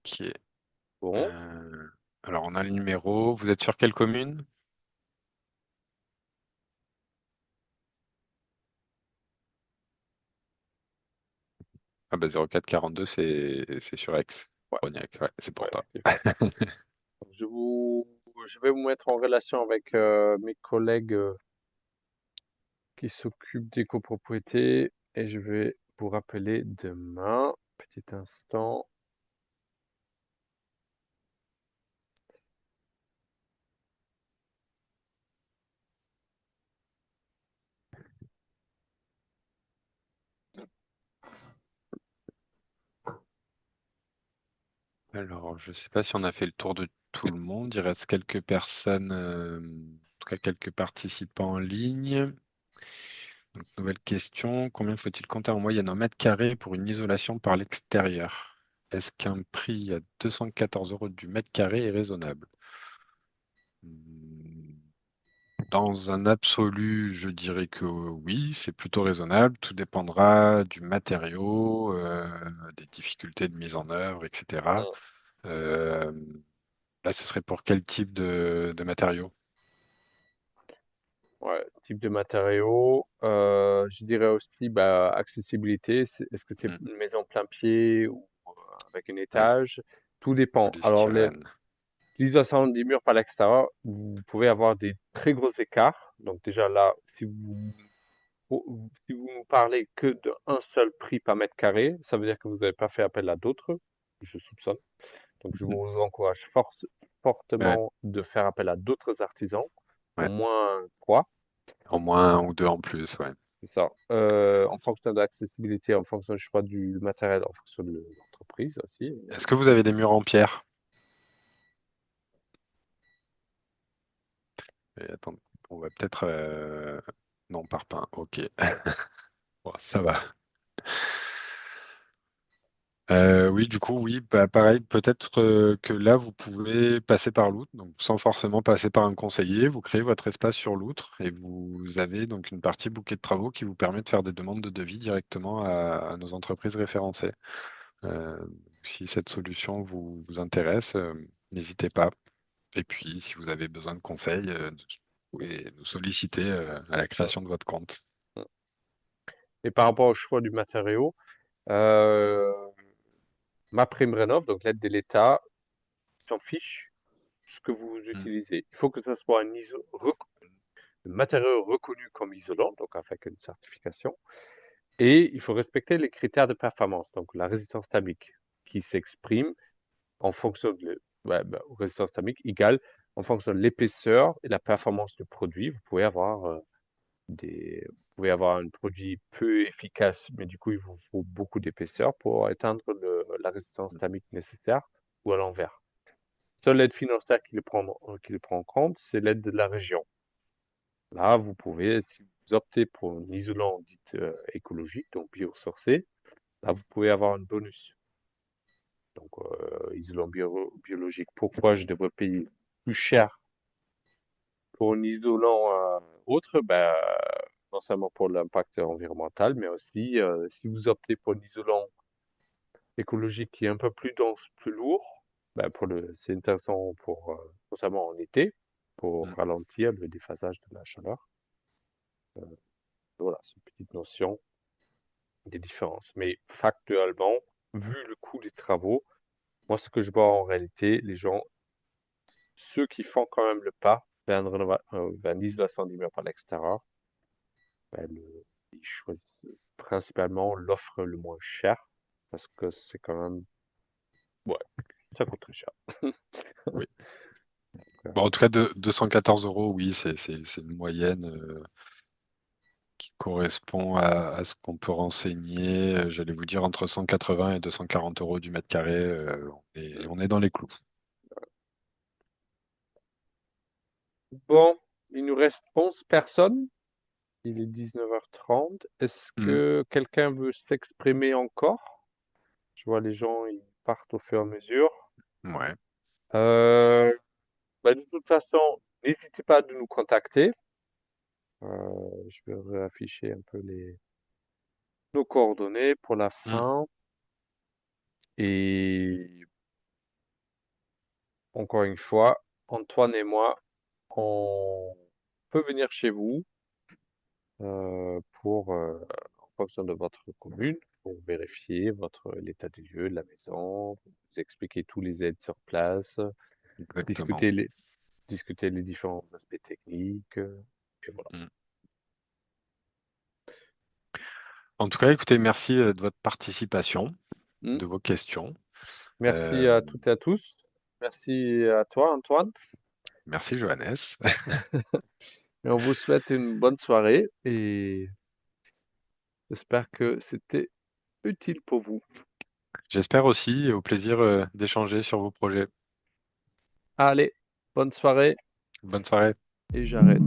Ok. Bon, Euh, alors, on a le numéro. Vous êtes sur quelle commune? Ah bah 04 42, c'est sur Aix. ouais, Rognac, ouais, c'est pour ouais, toi. effectivement. Je vais vous mettre en relation avec mes collègues qui s'occupent des copropriétés et je vais vous rappeler demain. Petit instant. Alors, je ne sais pas si on a fait le tour de tout le monde. Il reste quelques personnes, en tout cas quelques participants en ligne. Donc, nouvelle question. Combien faut-il compter en moyenne en mètres carrés pour une isolation par l'extérieur? Est-ce qu'un prix à 214 euros du mètre carré est raisonnable? Hmm, Dans un absolu, je dirais que oui, c'est plutôt raisonnable. Tout dépendra du matériau, des difficultés de mise en œuvre, etc. Hmm. Euh, Là, ce serait pour quel type de matériaux? Ouais, type de matériaux. Je dirais aussi bah, accessibilité. Est-ce que c'est Hmm, une maison plein pied ou avec un ouais, étage? Tout dépend. Alors, polystyrène. l'isolation des murs par l'extérieur, vous pouvez avoir des très gros écarts. Donc déjà là, si vous nous parlez que d'un seul prix par mètre carré, ça veut dire que vous n'avez pas fait appel à d'autres, je soupçonne. Donc je vous encourage Ouais, fortement de faire appel à d'autres artisans, au ouais. moins trois. Au moins un ou deux en plus, ouais. C'est ça. En fonction de l'accessibilité, en fonction, je sais pas, du matériel, en fonction de l'entreprise aussi. Est-ce que vous avez des murs en pierre? Attends, on va peut-être. Non, parpaing, ok. Bon, ça va. Oui, du coup, oui, bah, pareil, peut-être que là, vous pouvez passer par l'outre, donc sans forcément passer par un conseiller, vous créez votre espace sur l'outre et vous avez donc une partie bouquet de travaux qui vous permet de faire des demandes de devis directement à nos entreprises référencées. Euh, Si cette solution vous intéresse, n'hésitez pas. Et puis, si vous avez besoin de conseils, vous pouvez nous solliciter à la création de votre compte. Et par rapport au choix du matériau, euh, ma prime rénov, donc l'aide de l'État, s'en fiche ce que vous Mm. utilisez. Il faut que ce soit un matériau reconnu comme isolant, donc avec une certification. Et il faut respecter les critères de performance, donc la résistance thermique, qui s'exprime en fonction de résistance thermique égale en fonction de l'épaisseur et la performance du produit. Vous pouvez avoir un produit peu efficace, mais du coup, il vous faut beaucoup d'épaisseur pour atteindre la résistance thermique nécessaire, ou à l'envers. Seule l'aide financière qui le prend en compte, c'est l'aide de la région. Là, vous pouvez, si vous optez pour un isolant dit écologique, donc biosourcé, là, vous pouvez avoir un bonus. Donc, isolant biologique. Pourquoi je devrais payer plus cher pour un isolant autre? Ben, non seulement pour l'impact environnemental, mais aussi si vous optez pour un isolant écologique qui est un peu plus dense, plus lourd, ben c'est intéressant notamment en été, pour Mm. ralentir le déphasage de la chaleur. Voilà, c'est une petite notion des différences. Mais factuellement, vu le coût des travaux, moi, ce que je vois en réalité, les gens, ceux qui font quand même le pas vers l'isolation des murs par l'extérieur, ben, ils choisissent principalement l'offre le moins cher parce que c'est quand même, ouais, ça coûte très cher. Oui. Euh, Bon, en tout cas, 214 euros, oui, c'est une moyenne qui correspond à ce qu'on peut renseigner. J'allais vous dire entre 180 et 240 euros du mètre carré. On est dans les clous. Bon, il nous reste 11 personnes. Il est 19h30. Est-ce Mm. que quelqu'un veut s'exprimer encore? Je vois les gens, ils partent au fur et à mesure. Ouais. Euh, de toute façon, n'hésitez pas de nous contacter. Je vais réafficher un peu nos coordonnées pour la Mm. fin. Et encore une fois, Antoine et moi, on peut venir chez vous en fonction de votre commune, pour vérifier l'état des lieux de la maison, vous expliquer tous les aides sur place, Exactement. discuter les différents aspects techniques. Et voilà. Mm. En tout cas, écoutez, merci de votre participation, Hmm. de vos questions. Merci Euh, à toutes et à tous. Merci à toi, Antoine. Merci, Johannes. Et on vous souhaite une bonne soirée et j'espère que c'était utile pour vous. J'espère aussi, et au plaisir d'échanger sur vos projets. Allez, bonne soirée Bonne soirée. et j'arrête.